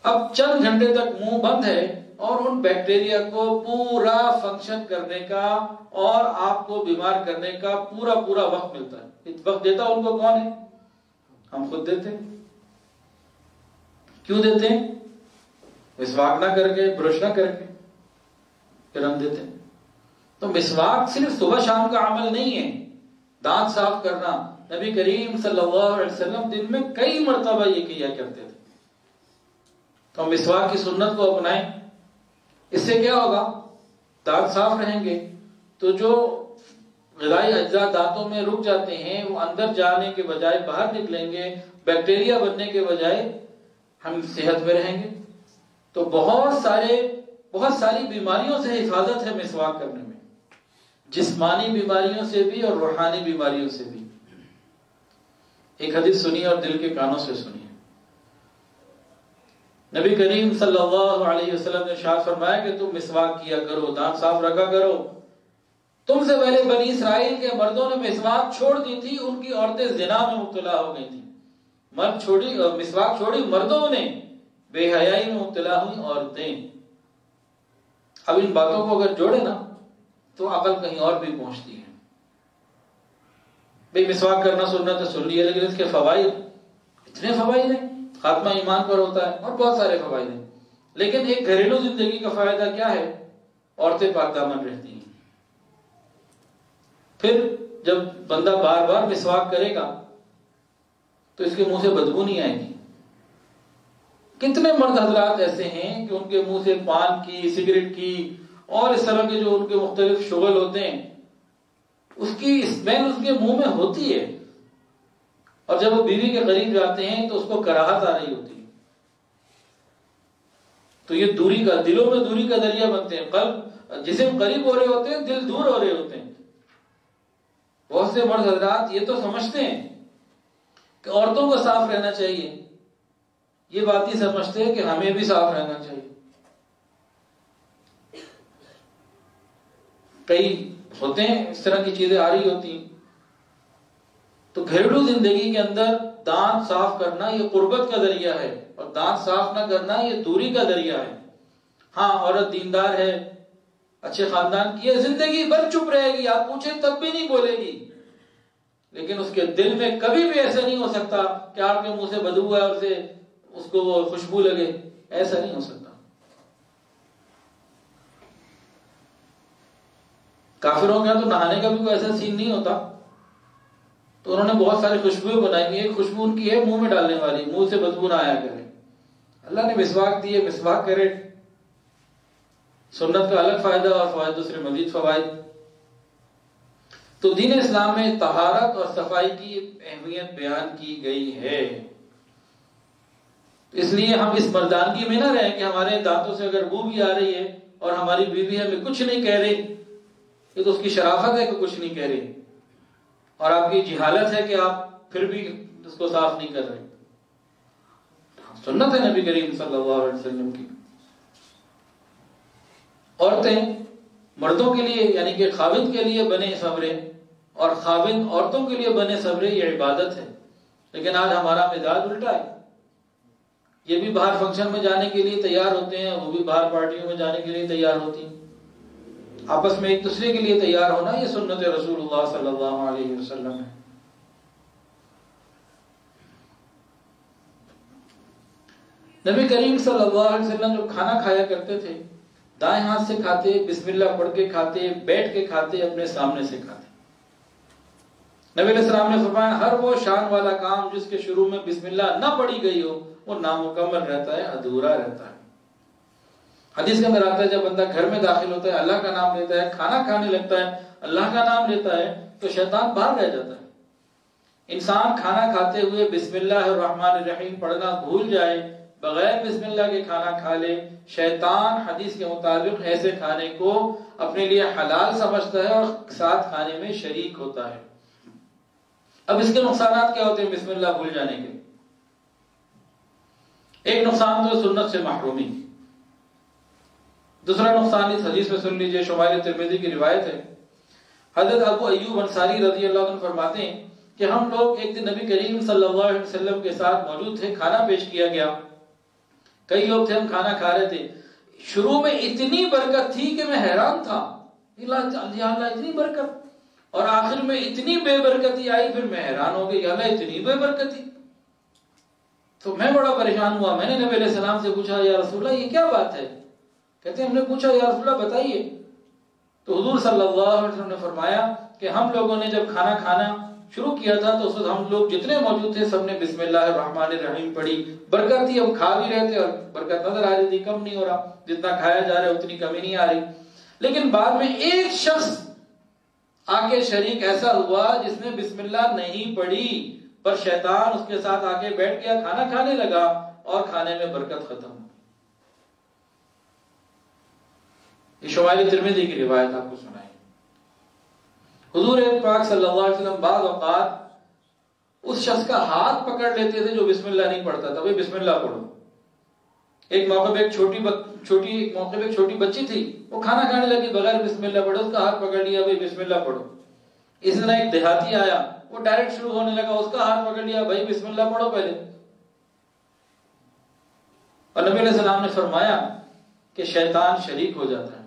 اب چند گھنٹے تک منہ بند ہے اور ان بیکٹیریا کو پورا فنکشن کرنے کا اور آپ کو بیمار کرنے کا پورا وقت ملتا ہے۔ وقت دیتا ان کو کون ہے؟ ہم خود دیتے ہیں۔ کیوں دیتے ہیں؟ مسواک نہ کر کے، برش نہ کر کے، پھر ہم دیتے ہیں۔ تو مسواک صرف صبح شام کا عمل نہیں ہے، دانت صاف کرنا نبی کریم صلی اللہ علیہ وسلم دن میں کئی مرتبہ یہ کیا کرتے تھے۔ تو ہم مسواک کی سنت کو اپنائیں، اس سے کیا ہوگا؟ دانت صاف رہیں گے تو جو غذائی اجزاء دانتوں میں رک جاتے ہیں وہ اندر جانے کے بجائے باہر نکلیں گے، بیکٹیریا بننے کے بجائے ہم صحت میں رہیں گے۔ تو بہت ساری بیماریوں سے حفاظت ہے مسواک کرنے میں، جسمانی بیماریوں سے بھی اور روحانی بیماریوں سے بھی۔ ایک حدیث سنیے اور دل کے کانوں سے سنیے۔ نبی کریم صلی اللہ علیہ وسلم نے ارشاد فرمایا کہ تم مسواک کیا کرو، دانت صاف رکھا کرو۔ تم سے پہلے بنی اسرائیل کے مردوں نے مسواک چھوڑ دی تھی، ان کی عورتیں زنا میں مبتلا ہو گئی تھی۔ مسواک چھوڑی مردوں نے، بے حیائی میں مبتلا ہوئی عورتیں۔ اب ان باتوں کو اگر جوڑے نا تو عقل کہیں اور بھی پہنچتی ہے۔ بھئی مسواک کرنا سنت ہے، سن لیا، لیکن اس کے فوائد اتنے فوائد ہیں، خاتمہ ایمان پر ہوتا ہے اور بہت سارے فوائد ہیں۔ لیکن ایک گھریلو زندگی کا فائدہ کیا ہے؟ عورتیں پاک دامن رہتی ہیں۔ پھر جب بندہ بار بار مسواک کرے گا تو اس کے منہ سے بدبو نہیں آئے گی۔ کتنے مرد حضرات ایسے ہیں کہ ان کے منہ سے پان کی، سگریٹ کی اور اس طرح کے جو ان کے مختلف شغل ہوتے ہیں اس کی اسمیل اس کے منہ میں ہوتی ہے، اور جب وہ بیوی کے قریب جاتے ہیں تو اس کو کراہت آ رہی ہوتی ہے۔ تو یہ دلوں میں دوری کا ذریعہ بنتے ہیں۔ قلب، جسم قریب ہو رہے ہوتے ہیں، دل دور ہو رہے ہوتے ہیں۔ بہت سے مرد حضرات یہ تو سمجھتے ہیں کہ عورتوں کو صاف رہنا چاہیے، یہ بات ہی سمجھتے ہیں کہ ہمیں بھی صاف رہنا چاہیے۔ کئی ہوتے ہیں اس طرح کی چیزیں آ رہی ہوتی ہیں۔ تو گھریلو زندگی کے اندر دانت صاف کرنا یہ قربت کا ذریعہ ہے، اور دانت صاف نہ کرنا یہ دوری کا ذریعہ ہے۔ ہاں عورت دیندار ہے، اچھے خاندان کی ہے، زندگی بھر چپ رہے گی، آپ پوچھیں تب بھی نہیں بولے گی، لیکن اس کے دل میں کبھی بھی ایسا نہیں ہو سکتا کہ آپ کے منہ سے بدبو ہے اور اس کو وہ خوشبو لگے، ایسا نہیں ہو سکتا۔ کافروں کے یہاں تو نہانے کا بھی کوئی ایسا سین نہیں ہوتا، تو انہوں نے بہت ساری خوشبوئیں بنائی، ایک خوشبو ان کی ہے منہ میں ڈالنے والی، منہ سے بدبو نہ آیا کرے۔ اللہ نے مسواک دی ہے، مسواک کرے۔ سنت کا الگ فائدہ اور فوائد دوسرے مزید فوائد۔ تو دین اسلام میں طہارت اور صفائی کی اہمیت بیان کی گئی ہے۔ اس لیے ہم اس مردانگی میں نہ رہیں کہ ہمارے دانتوں سے اگر بو بھی آ رہی ہے اور ہماری بیوی ہمیں کچھ نہیں کہہ رہی، یہ تو اس کی شرافت ہے کہ کچھ نہیں کہہ رہی، اور آپ کی جہالت ہے کہ آپ پھر بھی اس کو صاف نہیں کر رہے۔ سنت ہے نبی کریم صلی اللہ علیہ وسلم کی۔ عورتیں مردوں کے لیے یعنی کہ خاوند کے لیے بنے صبرے اور خاوند عورتوں کے لیے بنے صبرے، یہ عبادت ہے۔ لیکن آج ہمارا مزاج الٹا ہے، یہ بھی باہر فنکشن میں جانے کے لیے تیار ہوتے ہیں، وہ بھی باہر پارٹیوں میں جانے کے لیے تیار ہوتی ہیں، آپس میں ایک دوسرے کے لیے تیار ہونا یہ سنت رسول اللہ صلی اللہ علیہ وسلم ہے۔ نبی کریم صلی اللہ علیہ وسلم جو کھانا کھایا کرتے تھے دائیں ہاتھ سے کھاتے، بسم اللہ پڑھ کے کھاتے، بیٹھ کے کھاتے، اپنے سامنے سے کھاتے۔ نبی علیہ السلام نے فرمایا ہر وہ شان والا کام جس کے شروع میں بسم اللہ نہ پڑھی گئی ہو وہ نامکمل رہتا ہے، ادھورا رہتا ہے۔ حدیث کے اندر آتا ہے جب بندہ گھر میں داخل ہوتا ہے اللہ کا نام لیتا ہے، کھانا کھانے لگتا ہے اللہ کا نام لیتا ہے تو شیطان باہر رہ جاتا ہے۔ انسان کھانا کھاتے ہوئے بسم اللہ الرحمن الرحیم پڑھنا بھول جائے، بغیر بسم اللہ کے کھانا کھا لے، شیطان حدیث کے مطابق ایسے کھانے کو اپنے لیے حلال سمجھتا ہے اور ساتھ کھانے میں شریک ہوتا ہے۔ اب اس کے نقصانات کیا ہوتے ہیں بسم اللہ بھول جانے کے؟ ایک نقصان تو سنت سے محرومی، دوسرا نقصان اس حدیث میں سن لیجئے، شمائل ترمذی کی روایت ہے، حضرت ابو ایوب انصاری رضی اللہ عنہ فرماتے ہیں کہ ہم لوگ ایک دن نبی کریم صلی اللہ علیہ وسلم کے ساتھ موجود تھے، کھانا پیش کیا گیا، کئی لوگ تھے، ہم کھانا کھا رہے تھے، شروع میں اتنی برکت تھی کہ میں حیران تھا، اللہ اتنی برکت، اور آخر میں اتنی بے برکتی آئی، پھر میں حیران ہو گئی، اللہ اتنی بے برکتی، تو میں بڑا پریشان ہوا۔ میں نے نبی علیہ السلام سے پوچھا یا رسول اللہ یہ کیا بات ہے؟ کہتے ہیں ہم نے پوچھا یا رسول اللہ بتائیے، تو حضور صلی اللہ علیہ وسلم نے فرمایا کہ ہم لوگوں نے جب کھانا کھانا شروع کیا تھا تو اس وقت ہم لوگ جتنے موجود تھے سب نے بسم اللہ الرحمن الرحیم پڑھی، برکت تھی، ہم کھا بھی رہے تھے اور برکت نظر آ رہی تھی، کم نہیں ہو رہا، جتنا کھایا جا رہا ہے اتنی کمی نہیں آ رہی۔ لیکن بعد میں ایک شخص آگے شریک ایسا ہوا جس نے بسم اللہ نہیں پڑھی، پر شیطان اس کے ساتھ آگے بیٹھ گیا، کھانا کھانے لگا اور کھانے میں برکت ختم ہو۔ یہ شمائل ترمذی کی روایت آپ کو سنائی۔ حضور پاک صلی اللہ علیہ وسلم بعض اوقات اس شخص کا ہاتھ پکڑ لیتے تھے جو بسم اللہ نہیں پڑھتا تھا، بھئی بسم اللہ پڑھو۔ ایک موقع پہ ایک چھوٹی بچی تھی، وہ کھانا کھانے لگی بغیر بسم اللہ پڑھے، اس کا ہاتھ پکڑ لیا، بھئی بسم اللہ پڑھو۔ اس طرح ایک دیہاتی آیا، وہ ڈائریکٹ شروع ہونے لگا، اس کا ہاتھ پکڑ لیا، بھئی بسم اللہ پڑھو پہلے۔ اور نبی علیہ السلام نے فرمایا کہ شیطان شریک ہو جاتا ہے۔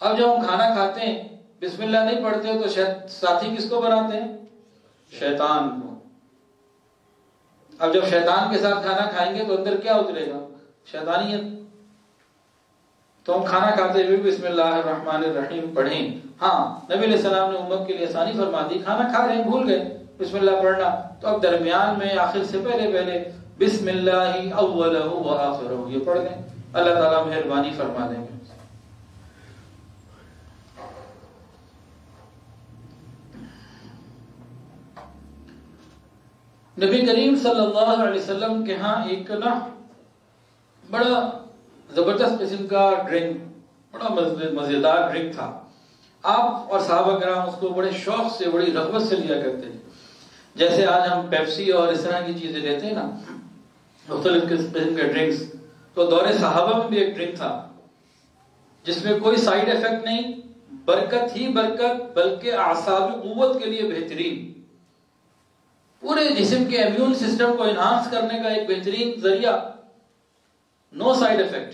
اب جب ہم کھانا کھاتے ہیں بسم اللہ نہیں پڑھتے تو ساتھی کس کو بناتے ہیں؟ شیطان کو۔ اب جب شیطان کے ساتھ کھانا کھائیں گے تو اندر کیا اترے گا؟ شیطانیت۔ تو ہم کھانا کھاتے ہوئے بسم اللہ الرحمن الرحیم پڑھیں۔ ہاں نبی علیہ السلام نے امت کے لیے آسانی فرما دی، کھانا کھا رہے ہیں بھول گئے بسم اللہ پڑھنا، تو اب درمیان میں آخر سے پہلے بسم اللہ اولہ و آخرہ یہ پڑھ لیں، اللہ تعالیٰ مہربانی فرما دیں گے۔ نبی کریم صلی اللہ علیہ وسلم کے ہاں ایک بڑا زبردست قسم کا ڈرنک، بڑا مزیدار ڈرنک تھا، آپ اور صحابہ کرام اس کو بڑے شوق سے، بڑی رغبت سے لیا کرتے تھے۔ جیسے آج ہم پیپسی اور اس طرح کی چیزیں لیتے ہیں نا، مختلف قسم کے ڈرنکس، تو دور صحابہ میں بھی ایک ڈرنک تھا جس میں کوئی سائیڈ ایفیکٹ نہیں، برکت ہی برکت، بلکہ اعصابی قوت کے لیے بہترین، پورے جسم کے امیون سسٹم کو انہانس کرنے کا ایک بہترین ذریعہ، نو سائیڈ ایفیکٹ۔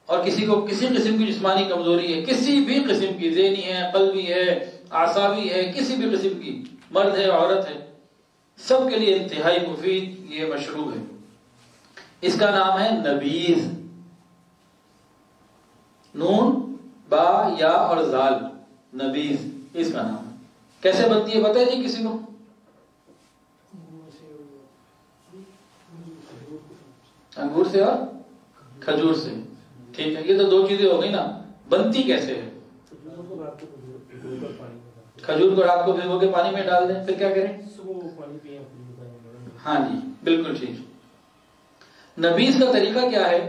اور کسی کو کسی قسم کی جسمانی کمزوری ہے، کسی بھی قسم کی، ذہنی ہے، قلبی ہے، اعصابی ہے، کسی بھی قسم کی، مرد ہے عورت ہے، سب کے لیے انتہائی مفید یہ مشروب ہے۔ اس کا نام ہے نبیذ، نون با یا اور زال، نبیذ اس کا نام ہے۔ کیسے بنتی ہے پتہ ہے جی کسی کو؟ انگور سے اور کھجور سے، ٹھیک ہے، یہ تو دو چیزیں ہو گئی نا، بنتی کیسے ہے؟ کھجور کو رات کو بھگو کے پانی میں ڈال دیں، پھر کیا کریں؟ ہاں جی بالکل ٹھیک۔ نبیذ کا طریقہ کیا ہے؟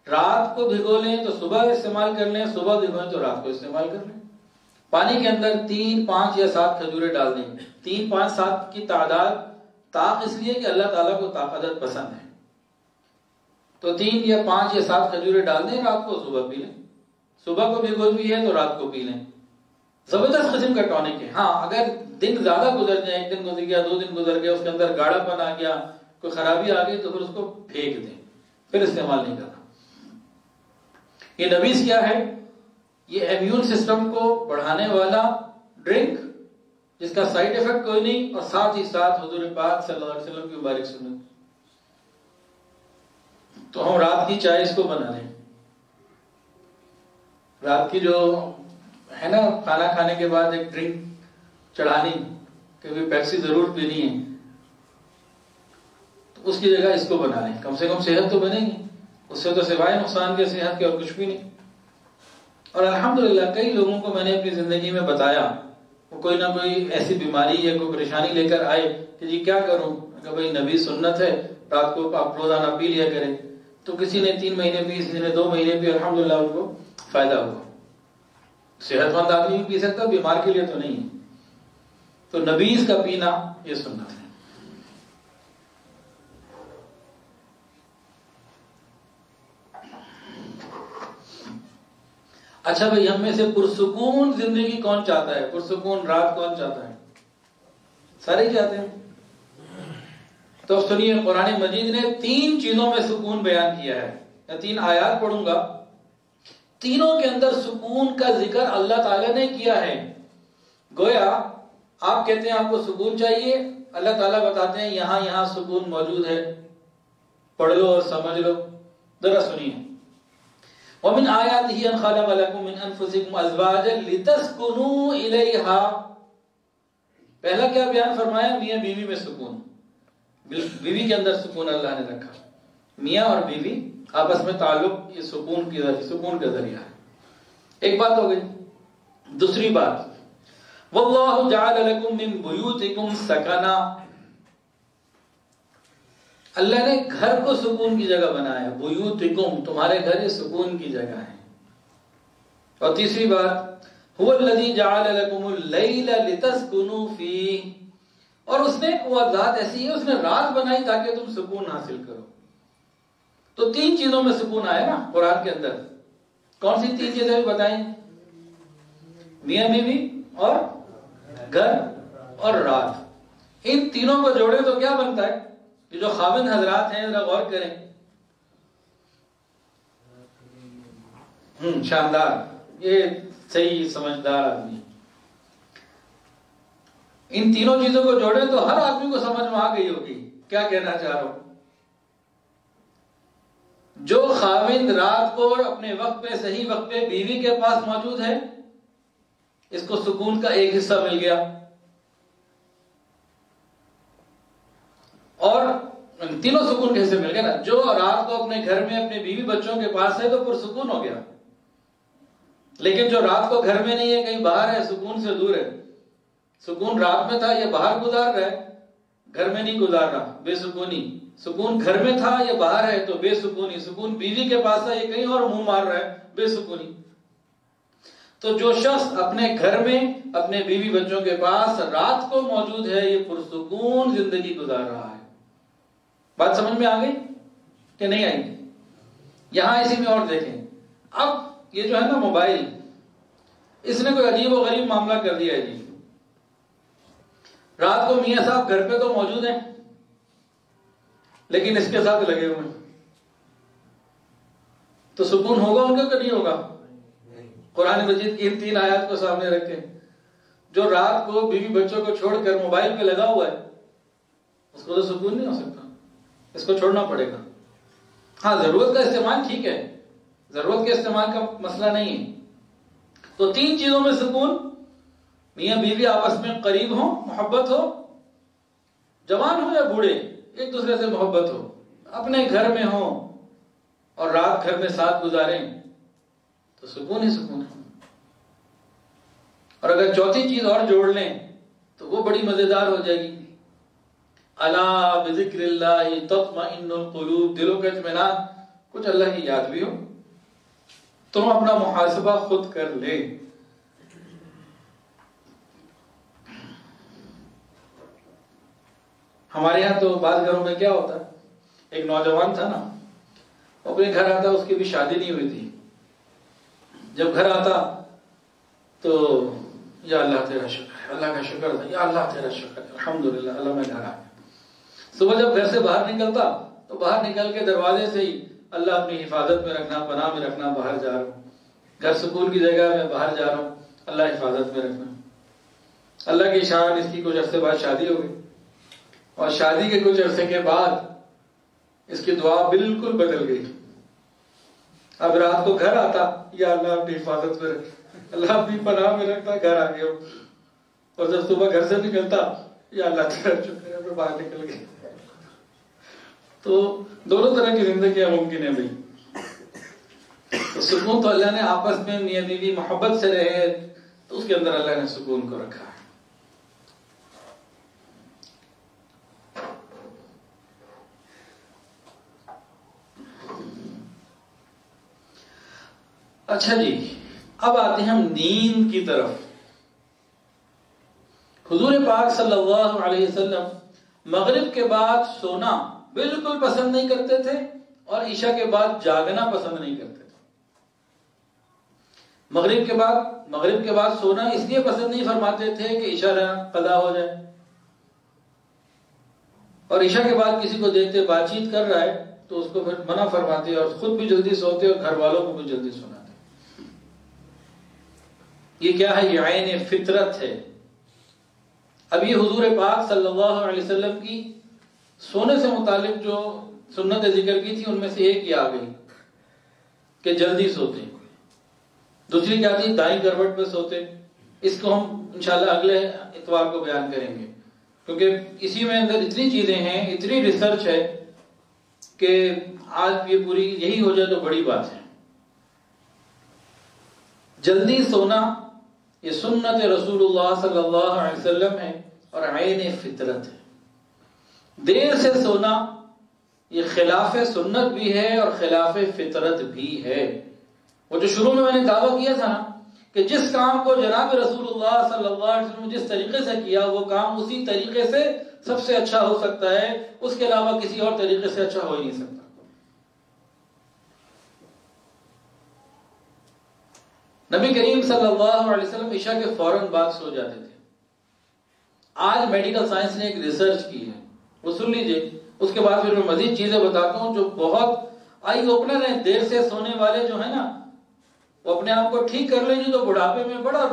رات کو بھگو لیں تو صبح استعمال کر لیں، صبح بھگویں تو رات کو استعمال کر لیں۔ پانی کے اندر 3، 5 یا 7 کھجوریں ڈال دیں۔ 3، 5، 7 کی تعداد طاق اس لیے کہ اللہ تعالیٰ کو طاقت پسند ہے، تو 3 یا 5 یا 7 کھجوریں ڈال دیں، رات کو صبح پی لیں، صبح کو بھگو بھی ہے تو رات کو پی لیں۔ زبردست قسم کا ٹونک ہے۔ ہاں اگر دن زیادہ گزر جائے، 1 دن گزر گیا، 2 دن گزر گیا، اس کے اندر گاڑھا پن آ گیا، کوئی خرابی آ گئی تو پھر اس کو پھینک دیں، پھر استعمال نہیں کرنا۔ یہ نبیذ کیا ہے؟ یہ امیون سسٹم کو بڑھانے والا ڈرنک جس کا سائیڈ ایفیکٹ کوئی نہیں، اور ساتھ ہی ساتھ حضور پاک صلی اللہ علیہ وسلم کی مبارک سنت۔ تو ہم رات کی چائے اس کو بنا لیں، رات کی جو ہے نا کھانا کھانے کے بعد ایک ڈرنک چڑھانی کہ بھی پیپسی ضرور پینی ہے، تو اس کی جگہ اس کو بنا لیں، کم سے کم صحت تو بنے گی، اس سے تو سوائے نقصان کے صحت کے اور کچھ بھی نہیں۔ اور الحمدللہ کئی لوگوں کو میں نے اپنی زندگی میں بتایا، وہ کوئی نہ کوئی ایسی بیماری یا کوئی پریشانی لے کر آئے کہ جی کیا کروں، کہ بھائی نبی سنت ہے رات کو آپ روزانہ پی لیا کریں، تو کسی نے 3 مہینے پی، کسی نے 2 مہینے پی، الحمدللہ ان کو فائدہ ہوا۔ صحت مند آدمی بھی پی سکتا، بیمار کے لیے تو نہیں ہے۔ تو نبیذ کا پینا یہ سنت ہے۔ اچھا بھائی، ہم میں سے پرسکون زندگی کون چاہتا ہے؟ پرسکون رات کون چاہتا ہے؟ سارے ہی چاہتے ہیں۔ تو سنیے، قرآن مجید نے 3 چیزوں میں سکون بیان کیا ہے، میں 3 آیات پڑھوں گا، تینوں کے اندر سکون کا ذکر اللہ تعالیٰ نے کیا ہے۔ گویا آپ کہتے ہیں آپ کو سکون چاہیے، اللہ تعالیٰ بتاتے ہیں یہاں سکون موجود ہے، پڑھ لو اور سمجھ لو۔ ذرا سنیے، وَمِنْ آيَاتِهِ أَنْ خَلَقَ لَكُم مِّنْ أَنفُسِكُمْ أَزْوَاجًا لِتَسْكُنُوا إِلَيْهَا۔ پہلا کیا بیان فرمایا؟ میاں بیوی میں سکون، بیوی کے اندر سکون اللہ نے رکھا۔ میاں اور بیوی آپس میں تعلق یہ سکون کا ذریعہ ہے۔ ایک بات ہو گئی۔ دوسری بات، وَاللَّهُ جَعَلَ لَكُم مِّن بُيُوتِكُمْ سَكَنًا، اللہ نے گھر کو سکون کی جگہ بنایا۔ بیوتکم، تمہارے گھر یہ سکون کی جگہ ہے۔ اور تیسری بات، هو الذی جعل لکم اللیل لتسکنوا فیہ، اور اس نے وہ ذات ایسی ہے، اس نے رات بنائی تاکہ تم سکون حاصل کرو۔ تو 3 چیزوں میں سکون آیا نا قرآن کے اندر۔ کون سی 3 چیزیں بھی بتائیں؟ میاں بیوی اور گھر اور رات۔ ان تینوں کو جوڑے تو کیا بنتا ہے؟ یہ جو خاوند حضرات ہیں ذرا غور کریں۔ شاندار، یہ صحیح سمجھدار آدمی۔ ان تینوں چیزوں کو جوڑیں تو ہر آدمی کو سمجھ میں آ گئی ہوگی کیا کہنا چاہ رہا ہوں۔ جو خاوند رات کو اپنے وقت پہ صحیح وقت پہ بیوی کے پاس موجود ہے، اس کو سکون کا ایک حصہ مل گیا۔ اور تینوں سکون کیسے مل گئے نا؟ جو رات کو اپنے گھر میں اپنے بیوی بچوں کے پاس ہے تو پرسکون ہو گیا، لیکن جو رات کو گھر میں نہیں ہے، کہیں باہر ہے، سکون سے دور ہے۔ سکون رات میں تھا، یہ باہر گزار رہا ہے، گھر میں نہیں گزار رہا، بے سکونی۔ سکون گھر میں تھا، یہ باہر ہے تو بے سکونی۔ سکون بیوی کے پاس ہے، یہ کہیں اور منہ مار رہا ہے، بے سکونی۔ تو جو شخص اپنے گھر میں اپنے بیوی بچوں کے پاس رات کو موجود ہے، یہ پرسکون زندگی گزار رہا ہے۔ بات سمجھ میں آ گئی کہ نہیں آئی؟ یہاں اسی میں اور دیکھیں، اب یہ جو ہے نا موبائل، اس نے کوئی عجیب و غریب معاملہ کر دیا ہے جی۔ رات کو میاں صاحب گھر پہ تو موجود ہیں، لیکن اس کے ساتھ لگے ہوئے ہیں، تو سکون ہوگا ان کا کہ نہیں ہوگا؟ قرآن مجید کی ان 3 آیات کو سامنے رکھیں، جو رات کو بیوی بچوں کو چھوڑ کر موبائل پہ لگا ہوا ہے، اس کو تو سکون نہیں ہو سکتا، اس کو چھوڑنا پڑے گا۔ ہاں، ضرورت کا استعمال ٹھیک ہے، ضرورت کے استعمال کا مسئلہ نہیں ہے۔ تو 3 چیزوں میں سکون، میاں بیوی آپس میں قریب ہوں، محبت ہو، جوان ہو یا بوڑھے، ایک دوسرے سے محبت ہو، اپنے گھر میں ہوں اور رات گھر میں ساتھ گزاریں، تو سکون ہی سکون ہے۔ اور اگر چوتھی چیز اور جوڑ لیں تو وہ بڑی مزیدار ہو جائے گی۔ الا بذکر اللہ تطمئن القلوب، دلوں کا اطمینان، کچھ اللہ کی یاد بھی ہو۔ تم اپنا محاسبہ خود کر لے۔ ہمارے یہاں تو بعض گھروں میں کیا ہوتا ہے، ایک نوجوان تھا نا، وہ اپنے گھر آتا، اس کی بھی شادی نہیں ہوئی تھی، جب گھر آتا تو یا اللہ تیرا شکر ہے، اللہ کا شکر تھا، یا اللہ تیرا شکر ہے، الحمدللہ اللہ میں گھر آ گیا۔ صبح جب گھر سے باہر نکلتا تو باہر نکل کے دروازے سے ہی اللہ اپنی حفاظت میں رکھنا، پناہ میں رکھنا، باہر جا رہا ہوں، گھر سکون کی جگہ میں باہر جا رہا ہوں، اللہ حفاظت میں رکھنا۔ اللہ کی شان، اس کی کچھ عرصے بعد شادی ہو گئی، اور شادی کے کچھ عرصے کے بعد اس کی دعا بالکل بدل گئی۔ اب رات کو گھر آتا، یا اللہ اپنی حفاظت میں رکھ، اللہ اپنی پناہ میں رکھتا، گھر آ گیا، اور جب صبح گھر سے نکلتا، یا اللہ تیرا شکر ہے میں باہر نکل گیا۔ تو دونوں طرح کی زندگیاں ممکن ہے بھائی۔ تو سکون تو اللہ نے آپس میں میاں بیوی محبت سے رہے تو اس کے اندر اللہ نے سکون کو رکھا ہے۔ اچھا جی، اب آتے ہیں ہم نیند کی طرف۔ حضور پاک صلی اللہ علیہ وسلم مغرب کے بعد سونا بالکل پسند نہیں کرتے تھے، اور عشاء کے بعد جاگنا پسند نہیں کرتے تھے۔ مغرب کے بعد سونا اس لیے پسند نہیں فرماتے تھے کہ عشاء قضا ہو جائے، اور عشاء کے بعد کسی کو دیکھتے بات چیت کر رہا ہے تو اس کو پھر منع فرماتے، اور خود بھی جلدی سوتے اور گھر والوں کو بھی جلدی سناتے۔ یہ کیا ہے؟ یہ عین فطرت ہے۔ اب یہ حضور پاک صلی اللہ علیہ وسلم کی سونے سے متعلق جو سنت ذکر کی تھی ان میں سے ایک یہ آ گئی کہ جلدی سوتے۔ دوسری کیا تھی؟ دائیں کروٹ پہ سوتے۔ اس کو ہم انشاءاللہ اگلے اتوار کو بیان کریں گے، کیونکہ اسی میں اندر اتنی چیزیں ہیں، اتنی ریسرچ ہے کہ آج یہ پوری یہی ہو جائے تو بڑی بات ہے۔ جلدی سونا یہ سنت رسول اللہ صلی اللہ علیہ وسلم ہے اور عین فطرت ہے۔ دیر سے سونا یہ خلاف سنت بھی ہے اور خلاف فطرت بھی ہے۔ وہ جو شروع میں نے دعویٰ کیا تھا نا کہ جس کام کو جناب رسول اللہ صلی اللہ علیہ وسلم جس طریقے سے کیا وہ کام اسی طریقے سے سب سے اچھا ہو سکتا ہے، اس کے علاوہ کسی اور طریقے سے اچھا ہو ہی نہیں سکتا۔ نبی کریم صلی اللہ علیہ وسلم عشاء کے فوراً بعد سو جاتے تھے۔ آج میڈیکل سائنس نے ایک ریسرچ کی ہے، وہ سن لیجئے، اس کے بعد پھر میں مزید چیزیں بتاتا ہوں جو بہت آئی اوپنر ہیں۔ دیر سے سونے والے جو ہیں نا وہ اپنے آپ کو ٹھیک کر لیں گے تو بڑھاپے میں بڑا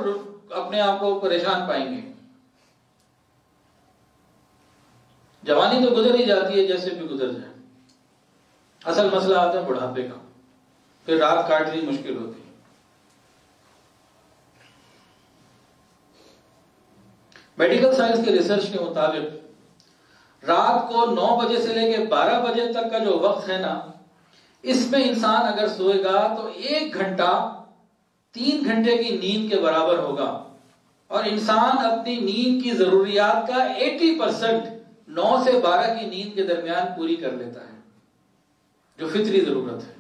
اپنے آپ کو پریشان پائیں گے۔ جوانی تو گزر ہی جاتی ہے جیسے بھی گزر جائے، اصل مسئلہ آتا ہے بڑھاپے کا، پھر رات کاٹنی مشکل ہوتی ہے۔ میڈیکل سائنس کے ریسرچ کے مطابق رات کو 9 بجے سے لے کے 12 بجے تک کا جو وقت ہے نا، اس میں انسان اگر سوئے گا تو 1 گھنٹہ 3 گھنٹے کی نیند کے برابر ہوگا، اور انسان اپنی نیند کی ضروریات کا 80% 9 سے 12 کی نیند کے درمیان پوری کر لیتا ہے، جو فطری ضرورت ہے۔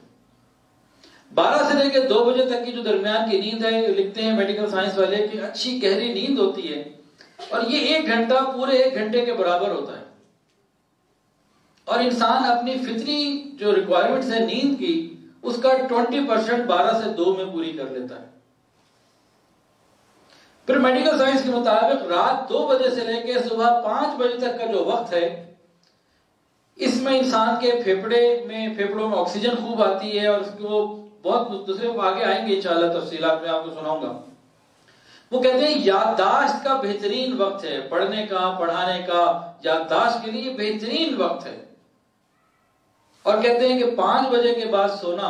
12 سے لے کے 2 بجے تک کی جو درمیان کی نیند ہے، لکھتے ہیں میڈیکل سائنس والے کہ اچھی گہری نیند ہوتی ہے، اور یہ 1 گھنٹہ پورے 1 گھنٹے کے برابر ہوتا ہے، اور انسان اپنی فطری جو ریکوائرمنٹس ہے نیند کی اس کا 20% 12 سے 2 میں پوری کر لیتا ہے۔ پھر میڈیکل سائنس کے مطابق رات 2 بجے سے لے کے صبح 5 بجے تک کا جو وقت ہے، اس میں انسان کے پھیپھڑوں میں آکسیجن خوب آتی ہے، اور اس کو بہت دوسرے آگے آئیں گے انشاءاللہ تفصیلات میں آپ کو سناؤں گا۔ وہ کہتے ہیں یادداشت کا بہترین وقت ہے، پڑھنے کا، پڑھانے کا، یادداشت کے لیے بہترین وقت ہے، اور کہتے ہیں کہ 5 بجے کے بعد سونا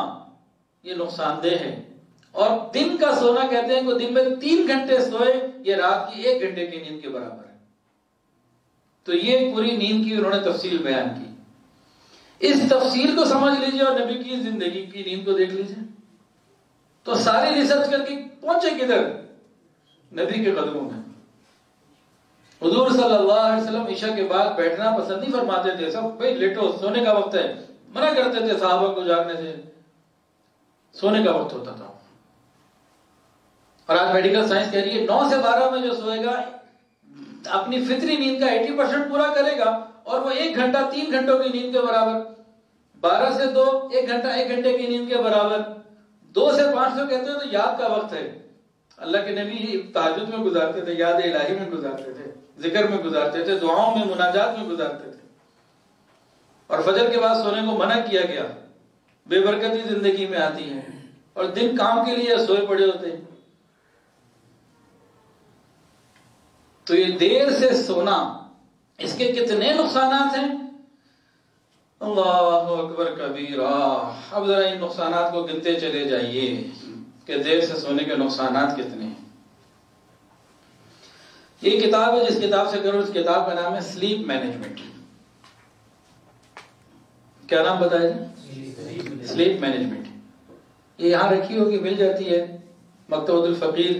یہ نقصان دہ ہے، اور دن کا سونا کہتے ہیں کہ دن میں 3 گھنٹے سوئے یہ رات کی 1 گھنٹے کی نیند کے برابر ہے۔ تو یہ پوری نیند کی انہوں نے تفصیل بیان کی۔ اس تفصیل کو سمجھ لیجئے اور نبی کی زندگی کی نیند کو دیکھ لیجئے تو ساری ریسرچ کر کے پہنچے کدھر؟ نبی کے قدموں میں۔ حضور صلی اللہ علیہ وسلم عشاء کے بعد بیٹھنا پسند نہیں فرماتے تھے، سب بھائی لیٹو، سونے کا وقت ہے، منع کرتے تھے صحابہ کو جاگنے سے، سونے کا وقت ہوتا تھا۔ اور آج میڈیکل سائنس کہہ رہی ہے 9 سے 12 میں جو سوئے گا اپنی فطری نیند کا 80% پورا کرے گا، اور وہ 1 گھنٹہ 3 گھنٹوں کی نیند کے برابر، 12 سے 2 1 گھنٹہ 1 گھنٹے کی نیند کے برابر، 2 سے 5 تو کہتے ہیں تو یاد کا وقت ہے۔ اللہ کے نبی تہجد میں گزارتے تھے، یاد الہی میں گزارتے تھے، ذکر میں گزارتے تھے، دعاؤں میں، مناجات میں گزارتے تھے۔ اور فجر کے بعد سونے کو منع کیا گیا، بے برکتی زندگی میں آتی ہے، اور دن کام کے لیے سوئے پڑے ہوتے ہیں۔ تو یہ دیر سے سونا، اس کے کتنے نقصانات ہیں، اللہ اکبر کبیرہ۔ اب ذرا ان نقصانات کو گنتے چلے جائیے کہ دیر سے سونے کے نقصانات کتنے ہیں۔ یہ کتاب ہے، جس کتاب سے کرو، اس کتاب کا نام ہے سلیپ مینجمنٹ۔ کیا نام بتایا جی؟ Slip management. یہ یہاں رکھی ہوگی، مل جاتی ہے مکتبۃ الفقیر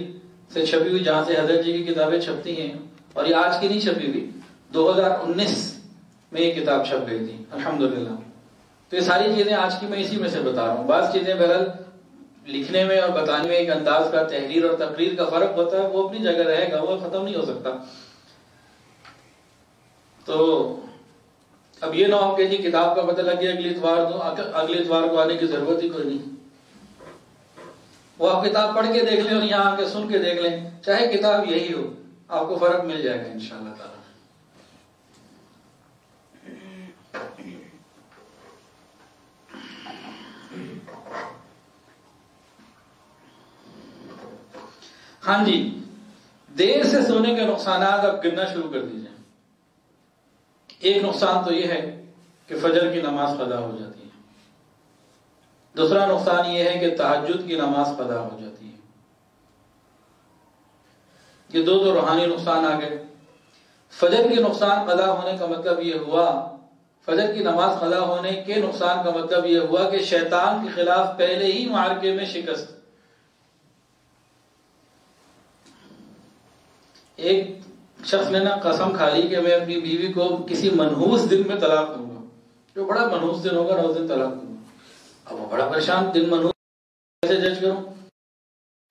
سے چھپی ہوئی، جہاں سے حضرت جی کی کتابیں چھپتی ہیں، اور یہ آج کی نہیں چھپی ہوئی، 2019 میں یہ کتاب چھپ گئی تھی الحمدللہ۔ تو یہ ساری چیزیں آج کی میں اسی میں سے بتا رہا ہوں۔ بعض چیزیں بہرحال لکھنے میں اور بتانے میں ایک انداز کا، تحریر اور تقریر کا فرق ہوتا ہے، وہ اپنی جگہ رہے گا، وہ ختم نہیں ہو سکتا۔ تو اب یہ نہ ہو کہ جی کتاب کا پتہ لگ گیا اگلی اتوار کو آنے کی ضرورت ہی کوئی نہیں۔ وہ آپ کتاب پڑھ کے دیکھ لیں اور یہاں آ کے سن کے دیکھ لیں، چاہے کتاب یہی ہو، آپ کو فرق مل جائے گا انشاءاللہ تعالی۔ ہاں جی، دیر سے سونے کے نقصانات اب گننا شروع کر دیجئے۔ ایک نقصان تو یہ ہے کہ فجر کی نماز قضا ہو جاتی ہے۔ دوسرا نقصان یہ ہے کہ تہجد کی نماز قضا ہو جاتی ہے۔ یہ دو روحانی نقصان آ گئے۔ فجر کی نقصان قضا ہونے کا مطلب یہ ہوا، فجر کی نماز قضا ہونے کے نقصان کا مطلب یہ ہوا کہ شیطان کے خلاف پہلے ہی معرکے میں شکست۔ ایک شخص نے نا قسم کھا لی کہ میں اپنی بیوی کو کسی منحوس دن میں طلاق دوں گا، جو بڑا منحوس دن ہوگا نا اس دن طلاق دوں گا۔ اب وہ بڑا پریشان، دن منحوس کیسے جج کروں؟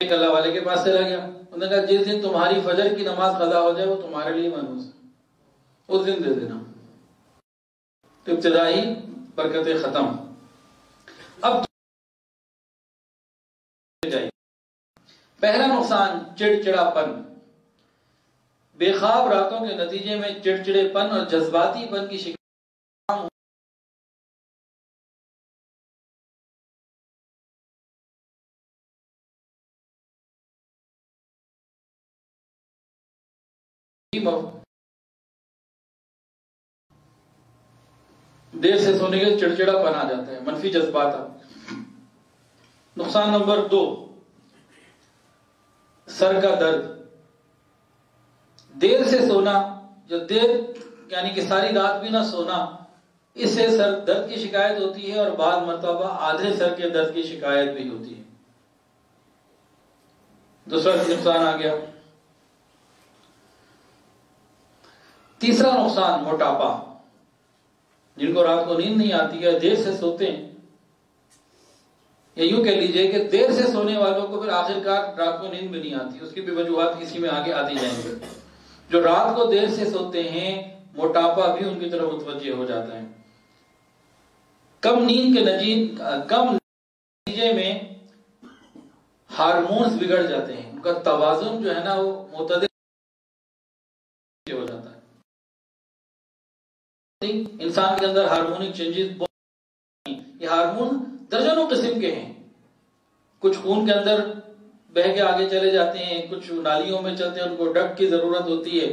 ایک اللہ والے کے پاس چلا گیا، انہوں نے کہا جس دن تمہاری فجر کی نماز قضا ہو جائے وہ تمہارے لیے منحوس ہے، اس دن دے دینا۔ تو ابتدائی برکتیں ختم۔ اب پہلا نقصان چڑچڑاپن۔ بے خواب راتوں کے نتیجے میں چڑچڑے پن اور جذباتی پن کی شکایت دیر سے سونے کے چڑچڑا پن آ جاتا ہے، منفی جذبات۔ نقصان نمبر 2، سر کا درد۔ دیر سے سونا، جو دیر یعنی کہ ساری رات بھی نہ سونا، اس سے سر درد کی شکایت ہوتی ہے، اور بعض مرتبہ آدھے سر کے درد کی شکایت بھی ہوتی ہے۔ دوسرا نقصان آ گیا۔ تیسرا نقصان موٹاپا۔ جن کو رات کو نیند نہیں آتی ہے، دیر سے سوتے ہیں، یا یوں کہہ لیجئے کہ دیر سے سونے والوں کو پھر آخرکار رات کو نیند بھی نہیں آتی، اس کی بھی وجوہات اسی میں آگے آتی جائیں گے۔ جو رات کو دیر سے سوتے ہیں، موٹاپا بھی ان کی طرف متوجہ ہو جاتا ہے۔ کم نیند کے نتیجے میں ہارمونز بگڑ جاتے ہیں، ان کا توازن جو ہے نا وہ معتدل ہو جاتا ہے۔ انسان کے اندر ہارمونک چینجز بہت ہیں۔ یہ ہارمون درجنوں قسم کے ہیں، کچھ خون کے اندر بہ کے آگے چلے جاتے ہیں، کچھ نالیوں میں چلتے ہیں، ان کو ڈک کی ضرورت ہوتی ہے،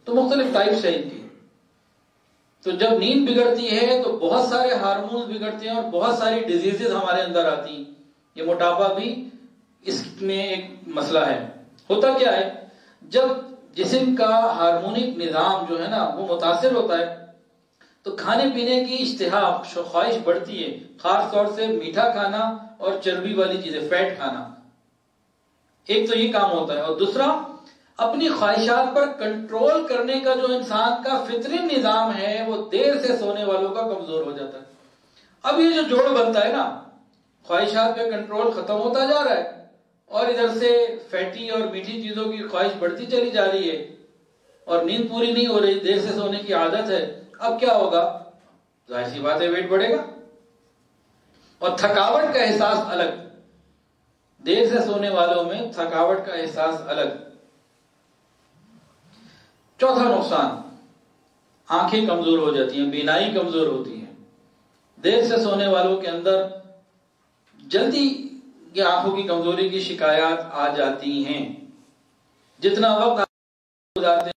تو مختلف ٹائپس ہیں ان کی۔ تو جب نیند بگڑتی ہے تو بہت سارے ہارمونز بگڑتے ہیں اور بہت ساری ڈیزیزز ہمارے اندر آتی ہیں۔ یہ موٹاپا بھی اس میں ایک مسئلہ ہے۔ ہوتا کیا ہے، جب جسم کا ہارمونک نظام جو ہے نا وہ متاثر ہوتا ہے تو کھانے پینے کی اشتہا، خواہش بڑھتی ہے، خاص طور سے میٹھا کھانا اور چربی والی چیزیں، فیٹ کھانا۔ ایک تو یہ کام ہوتا ہے، اور دوسرا اپنی خواہشات پر کنٹرول کرنے کا جو انسان کا فطری نظام ہے وہ دیر سے سونے والوں کا کمزور ہو جاتا ہے۔ اب یہ جو جوڑ بنتا ہے نا، خواہشات پہ کنٹرول ختم ہوتا جا رہا ہے اور ادھر سے فیٹی اور میٹھی چیزوں کی خواہش بڑھتی چلی جا رہی ہے، اور نیند پوری نہیں ہو رہی، دیر سے سونے کی عادت ہے۔ اب کیا ہوگا؟ ظاہر سی بات ہے ویٹ بڑھے گا، اور تھکاوٹ کا احساس الگ۔ دیر سے سونے والوں میں تھکاوٹ کا احساس الگ۔ چوتھا نقصان، آنکھیں کمزور ہو جاتی ہیں، بینائی کمزور ہوتی ہے۔ دیر سے سونے والوں کے اندر جلدی کی آنکھوں کی کمزوری کی شکایات آ جاتی ہیں. جتنا وقت گزارتے ہیں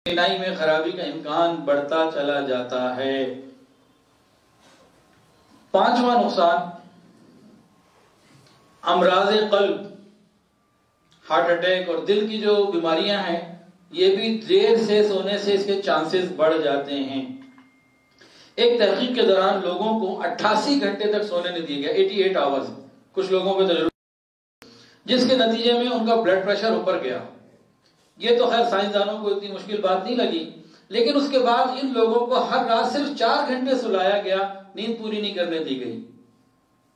بینائی میں خرابی کا امکان بڑھتا چلا جاتا ہے. 5واں نقصان امراض قلب، ہارٹ اٹیک اور دل کی جو بیماریاں ہیں یہ بھی دیر سے سونے سے اس کے چانسز بڑھ جاتے ہیں. ایک تحقیق کے دوران لوگوں کو 88 گھنٹے تک سونے نہیں دیا گیا، 88 آورز، کچھ لوگوں کو تجربہ، جس کے نتیجے میں ان کا بلڈ پریشر اوپر گیا. یہ تو خیر سائنسدانوں کو اتنی مشکل بات نہیں لگی، لیکن اس کے بعد ان لوگوں کو ہر رات صرف 4 گھنٹے سلایا گیا، نیند پوری نہیں کرنے دی گئی.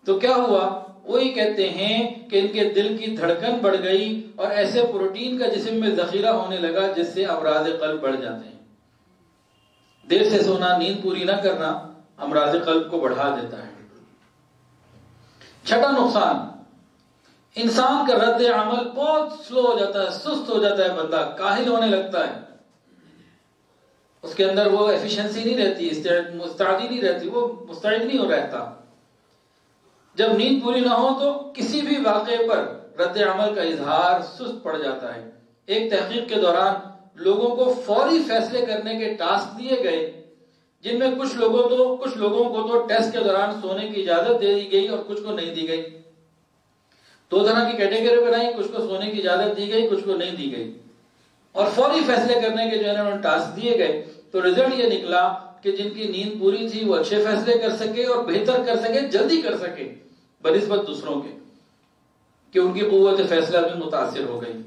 تو کیا ہوا؟ وہی کہتے ہیں کہ ان کے دل کی دھڑکن بڑھ گئی اور ایسے پروٹین کا جسم میں ذخیرہ ہونے لگا جس سے امراض قلب بڑھ جاتے ہیں. دیر سے سونا، نیند پوری نہ کرنا امراض قلب کو بڑھا دیتا ہے. 6واں نقصان، انسان کا رد عمل بہت سلو ہو جاتا ہے، سست ہو جاتا ہے، بندہ کاہل ہونے لگتا ہے. اس کے اندر وہ ایفیشنسی نہیں رہتی، مستعدی نہیں رہتی، وہ مستعد نہیں ہو رہتا. جب نیند پوری نہ ہو تو کسی بھی واقعے پر رد عمل کا اظہار سست پڑ جاتا ہے. ایک تحقیق کے دوران لوگوں کو فوری فیصلے کرنے کے ٹاسک دیے گئے، جن میں کچھ لوگوں کو تو ٹیسٹ کے دوران سونے کی اجازت دے دی گئی اور کچھ کو نہیں دی گئی. 2 طرح کی کیٹیگری بنائی، کچھ کو سونے کی اجازت دی گئی، کچھ کو نہیں دی گئی، اور فوری فیصلے کرنے کے جو ہے نا ٹاسک دیے گئے. تو رزلٹ یہ نکلا کہ جن کی نیند پوری تھی وہ اچھے فیصلے کر سکے اور بہتر کر سکے، جلدی کر سکے بنسبت دوسروں کے، کہ ان کی قوت فیصلہ بھی متاثر ہو گئی.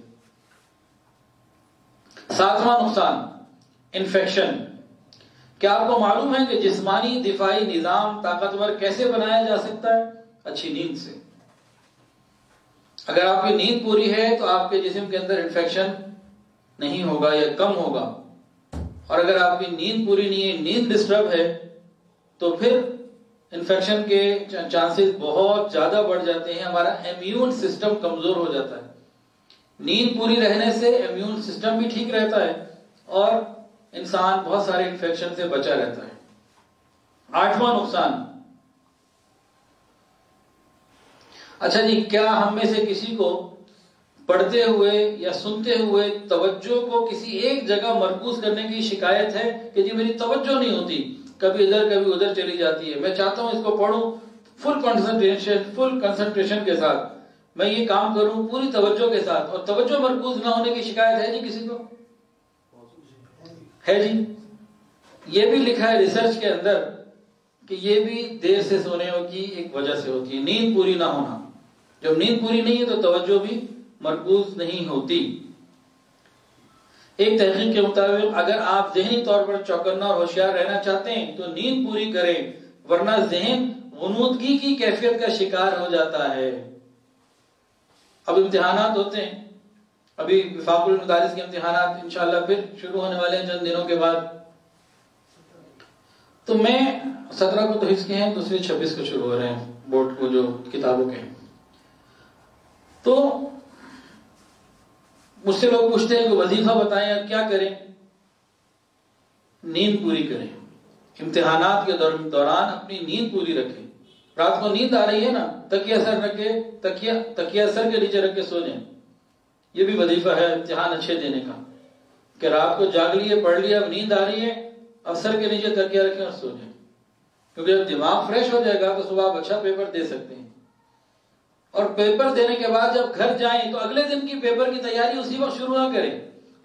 7واں نقصان انفیکشن. کیا آپ کو معلوم ہے کہ جسمانی دفاعی نظام طاقتور کیسے بنایا جا سکتا ہے؟ اچھی نیند سے. اگر آپ کی نیند پوری ہے تو آپ کے جسم کے اندر انفیکشن نہیں ہوگا یا کم ہوگا، اور اگر آپ کی نیند پوری نہیں ہے، نیند ڈسٹرب ہے، تو پھر انفیکشن کے چانسز بہت زیادہ بڑھ جاتے ہیں. ہمارا امیون سسٹم کمزور ہو جاتا ہے. نیند پوری رہنے سے امیون سسٹم بھی ٹھیک رہتا ہے اور انسان بہت سارے انفیکشن سے بچا رہتا ہے. 8واں نقصان، اچھا جی، کیا ہم میں سے کسی کو پڑھتے ہوئے یا سنتے ہوئے توجہ کو کسی ایک جگہ مرکوز کرنے کی شکایت ہے کہ جی میری توجہ نہیں ہوتی، کبھی ادھر کبھی ادھر چلی جاتی ہے، میں چاہتا ہوں اس کو پڑھوں فل کنسنٹریشن کے ساتھ، میں یہ کام کروں پوری توجہ کے ساتھ، اور توجہ مرکوز نہ ہونے کی شکایت ہے جی کسی کو؟ ہے جی. یہ بھی لکھا ہے ریسرچ کے اندر کہ یہ بھی دیر سے سونے کی ایک وجہ سے ہوتی ہے، نیند پوری نہ ہونا. جب نیند پوری نہیں ہے تو توجہ بھی مرکوز نہیں ہوتی. ایک تحقیق کے مطابق اگر آپ ذہنی طور پر چوکنا اور ہوشیار رہنا چاہتے ہیں تو نیند پوری کریں، ورنہ ذہن غنودگی کی کیفیت کا شکار ہو جاتا ہے. اب امتحانات ہوتے ہیں، ابھی وفاق المدارس کے امتحانات انشاءاللہ پھر شروع ہونے والے ہیں چند دنوں کے بعد. تو میں 17 کو تو حفظ کے ہیں، دوسرے 26 کو شروع ہو رہے ہیں بورڈ کو جو کتابوں کے ہیں. تو مجھ سے لوگ پوچھتے ہیں کہ وظیفہ بتائیں اب کیا کریں؟ نیند پوری کریں. امتحانات کے دوران اپنی نیند پوری رکھیں. رات کو نیند آ رہی ہے نا، تکیہ سر رکھ کے تکیہ سر کے نیچے رکھ کے سو جائیں. یہ بھی وظیفہ ہے امتحان اچھے دینے کا، کہ رات کو جاگ لیے، پڑھ لیا، اب نیند آ رہی ہے، اب سر کے نیچے تکیہ رکھیں اور سو جائیں. کیونکہ جب دماغ فریش ہو جائے گا تو صبح آپ اچھا پیپر دے سکتے ہیں. اور پیپر دینے کے بعد جب گھر جائیں تو اگلے دن کی پیپر کی تیاری اسی وقت شروع نہ کریں.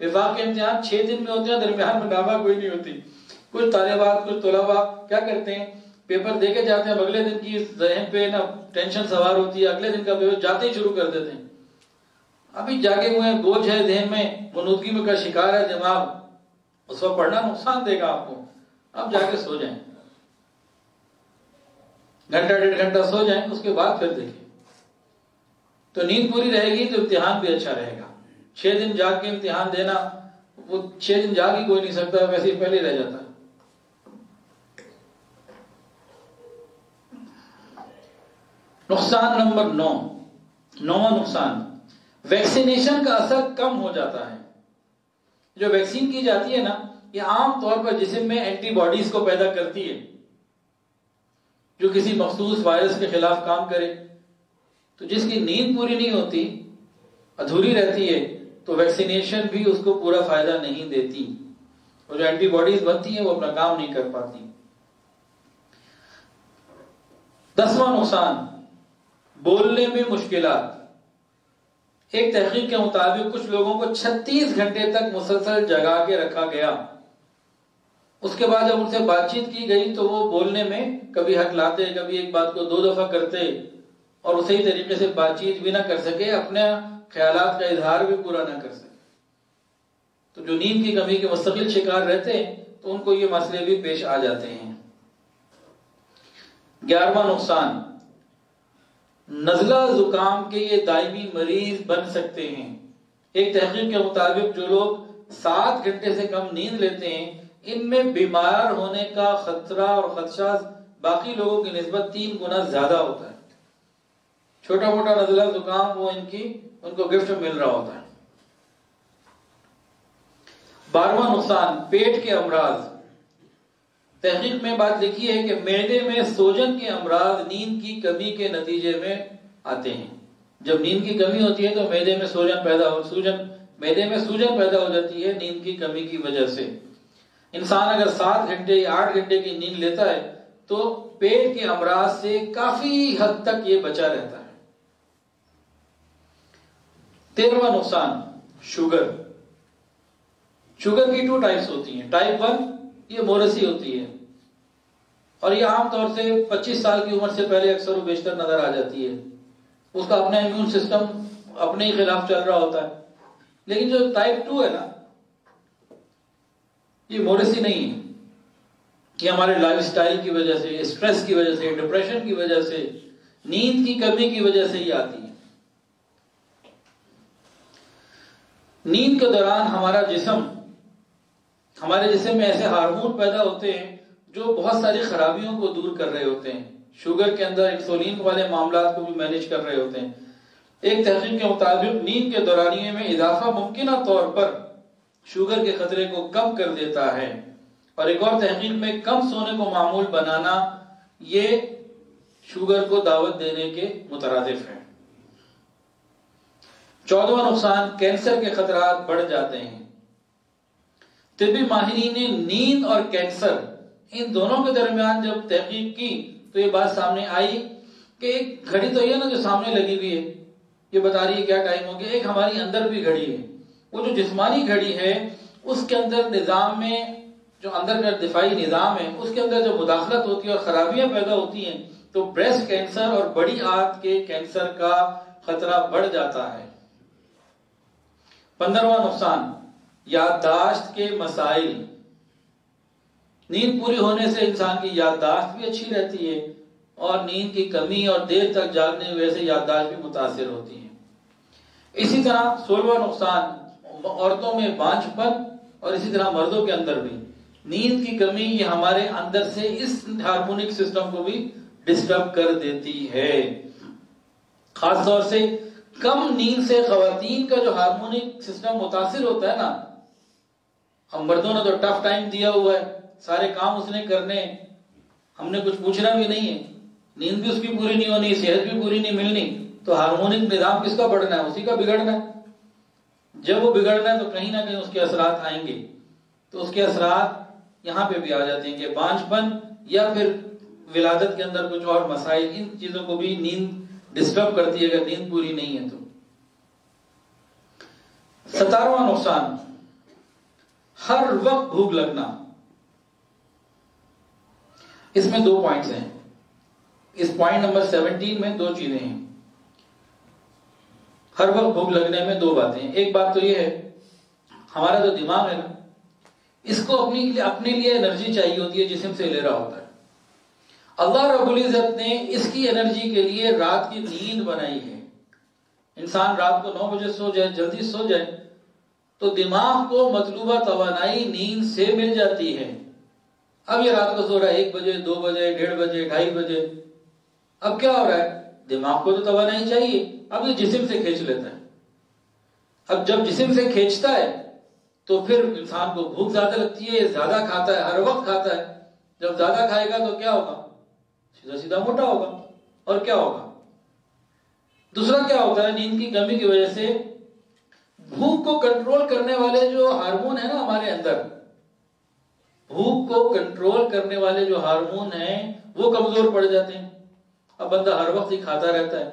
وفاق کے امتحان 6 دن میں ہوتے ہیں، درمیان میں نامہ کوئی نہیں ہوتی. کچھ طالبات، کچھ طلباء کیا کرتے ہیں، پیپر دے کے جاتے ہیں، اگلے دن کی ذہن پہ نا ٹینشن سوار ہوتی ہے، اگلے دن کا پیپر جاتے ہی شروع کر دیتے ہیں. ابھی جاگے ہوئے ہیں، بوجھ ہے ذہن میں، غنودگی میں کا شکار ہے دماغ، اس وقت پڑھنا نقصان دے گا آپ کو. اب جا کے سو جائیں، گھنٹہ 1.5 گھنٹہ سو جائیں، اس کے بعد پھر دیکھیں. تو نیند پوری رہے گی تو امتحان بھی اچھا رہے گا. 6 دن جاگ کے امتحان دینا، وہ 6 دن جاگ ہی کوئی نہیں سکتا، ویسے ہی پہلے رہ جاتا ہے. نقصان نمبر 9، 9واں نقصان، ویکسینیشن کا اثر کم ہو جاتا ہے. جو ویکسین کی جاتی ہے نا، یہ عام طور پر جسم میں اینٹی باڈیز کو پیدا کرتی ہے. جو کسی مخصوص وائرس کے خلاف کام کرے. تو جس کی نیند پوری نہیں ہوتی، ادھوری رہتی ہے، تو ویکسینیشن بھی اس کو پورا فائدہ نہیں دیتی، اور جو اینٹی باڈیز بنتی ہیں وہ اپنا کام نہیں کر پاتی. 10واں نقصان، بولنے میں مشکلات. ایک تحقیق کے مطابق کچھ لوگوں کو 36 گھنٹے تک مسلسل جگا کے رکھا گیا. اس کے بعد جب ان سے بات چیت کی گئی تو وہ بولنے میں کبھی ہٹ لاتے، کبھی ایک بات کو 2 دفعہ کرتے، اور وہ صحیح طریقے سے بات چیت بھی نہ کر سکے، اپنے خیالات کا اظہار بھی پورا نہ کر سکے. تو جو نیند کی کمی کے مستقل شکار رہتے ہیں تو ان کو یہ مسئلے بھی پیش آ جاتے ہیں. 11واں نقصان، نزلہ زکام کے یہ دائمی مریض بن سکتے ہیں. ایک تحقیق کے مطابق جو لوگ 7 گھنٹے سے کم نیند لیتے ہیں ان میں بیمار ہونے کا خطرہ اور خدشہ باقی لوگوں کی نسبت 3 گنا زیادہ ہوتا ہے. چھوٹا موٹا نزلہ زکام وہ ان کو گفٹ مل رہا ہوتا ہے. 12واں نقصان، پیٹ کے امراض. تحقیق میں بات لکھی ہے کہ معدے میں سوجن کے امراض نیند کی کمی کے نتیجے میں آتے ہیں. جب نیند کی کمی ہوتی ہے تو معدے میں سوجن پیدا ہو جاتی ہے نیند کی کمی کی وجہ سے. انسان اگر 7 گھنٹے یا 8 گھنٹے کی نیند لیتا ہے تو پیٹ کے امراض سے کافی حد تک یہ بچا رہتا ہے. 13واں نقصان، شوگر. شوگر کی 2 ٹائپس ہوتی ہیں. ٹائپ 1 یہ موروثی ہوتی ہے، اور یہ عام طور سے 25 سال کی عمر سے پہلے اکثر و بیشتر نظر آ جاتی ہے. اس کا اپنا امیون سسٹم اپنے ہی خلاف چل رہا ہوتا ہے. لیکن جو ٹائپ 2 ہے نا، یہ موروثی نہیں ہے. یہ ہمارے لائف سٹائل کی وجہ سے، اسٹریس کی وجہ سے، ڈپریشن کی وجہ سے، نیند کی کمی کی وجہ سے ہی آتی ہے. نیند کے دوران ہمارے جسم میں ایسے ہارمون پیدا ہوتے ہیں جو بہت ساری خرابیوں کو دور کر رہے ہوتے ہیں. شوگر کے اندر انسولین والے معاملات کو بھی مینیج کر رہے ہوتے ہیں. ایک تحقیق کے مطابق نیند کے دورانیے میں اضافہ ممکنہ طور پر شوگر کے خطرے کو کم کر دیتا ہے. اور ایک اور تحقیق میں کم سونے کو معمول بنانا یہ شوگر کو دعوت دینے کے مترادف ہے. 14واں نقصان، کینسر کے خطرات بڑھ جاتے ہیں. طبی ماہرین نے نیند اور کینسر ان دونوں کے درمیان جب تحقیق کی تو یہ بات سامنے آئی کہ ایک گھڑی تو یہ نا جو سامنے لگی ہوئی ہے، یہ بتا رہی ہے کیا ٹائم ہو گیا. ایک ہماری اندر بھی گھڑی ہے. وہ جو جسمانی گھڑی ہے اس کے اندر نظام میں جو اندر کا دفاعی نظام ہے اس کے اندر جو مداخلت ہوتی ہے اور خرابیاں پیدا ہوتی ہیں تو بریسٹ کینسر اور بڑی آنت کے کینسر کا خطرہ بڑھ جاتا ہے. 15واں نقصان، یادداشت کے مسائل. نیند پوری ہونے سے انسان کی یادداشت بھی اچھی رہتی ہے، اور نیند کی کمی اور دیر تک جاگنے کی وجہ سے یادداشت بھی متاثر ہوتی ہے. اسی طرح 16واں نقصان، عورتوں میں بانجھ پن، اور اسی طرح مردوں کے اندر بھی نیند کی کمی یہ ہمارے اندر سے اس ہارمونک سسٹم کو بھی ڈسٹرب کر دیتی ہے. خاص طور سے کم نیند سے خواتین کا جو ہارمونک سسٹم متاثر ہوتا ہے نا. ہم مردوں نے تو ٹف ٹائم دیا ہوا ہے، سارے کام اس نے کرنے، ہم نے کچھ پوچھنا بھی نہیں ہے، نیند بھی اس کی پوری نہیں ہونی، صحت بھی پوری نہیں ملنی، تو ہارمونک نظام کس کا بڑھنا ہے؟ اسی کا بگڑنا ہے. جب وہ بگڑنا ہے تو کہیں نہ کہیں اس کے اثرات آئیں گے. تو اس کے اثرات یہاں پہ بھی آ جاتے ہیں کہ بانجھ پن یا پھر ولادت کے اندر کچھ اور مسائل، ان چیزوں کو بھی نیند ڈسٹرب کرتی ہے اگر نیند پوری نہیں ہے تو. 17واں نقصان، ہر وقت بھوک لگنا. اس میں 2 پوائنٹس ہیں. اس پوائنٹ نمبر 17 میں 2 چیزیں ہیں. ہر وقت بھوک لگنے میں 2 باتیں ہیں. ایک بات تو یہ ہے ہمارا جو دماغ ہے نا، اس کو اپنے لیے انرجی چاہیے ہوتی ہے، جسم سے لے رہا ہوتا ہے. اللہ رب العزت نے اس کی انرجی کے لیے رات کی نیند بنائی ہے. انسان رات کو 9 بجے سو جائے، جلدی سو جائے تو دماغ کو مطلوبہ توانائی نیند سے مل جاتی ہے. اب یہ رات کو سو رہا ہے 1 بجے، 2 بجے، 1:30 بجے، 2:30 بجے. اب کیا ہو رہا ہے؟ دماغ کو تو توانائی چاہیے، اب یہ جسم سے کھینچ لیتا ہے. اب جب جسم سے کھینچتا ہے تو پھر انسان کو بھوک زیادہ لگتی ہے، زیادہ کھاتا ہے، ہر وقت کھاتا ہے. جب زیادہ کھائے گا تو کیا ہوگا؟ سیدھا سیدھا موٹا ہوگا. اور کیا ہوگا؟ دوسرا کیا ہوتا ہے؟ نیند کی کمی کی وجہ سے بھوک کو کنٹرول کرنے والے جو ہارمون ہیں نا ہمارے اندر، بھوک کو کنٹرول کرنے والے جو ہارمون ہیں وہ کمزور پڑ جاتے ہیں. اب بندہ ہر وقت ہی کھاتا رہتا ہے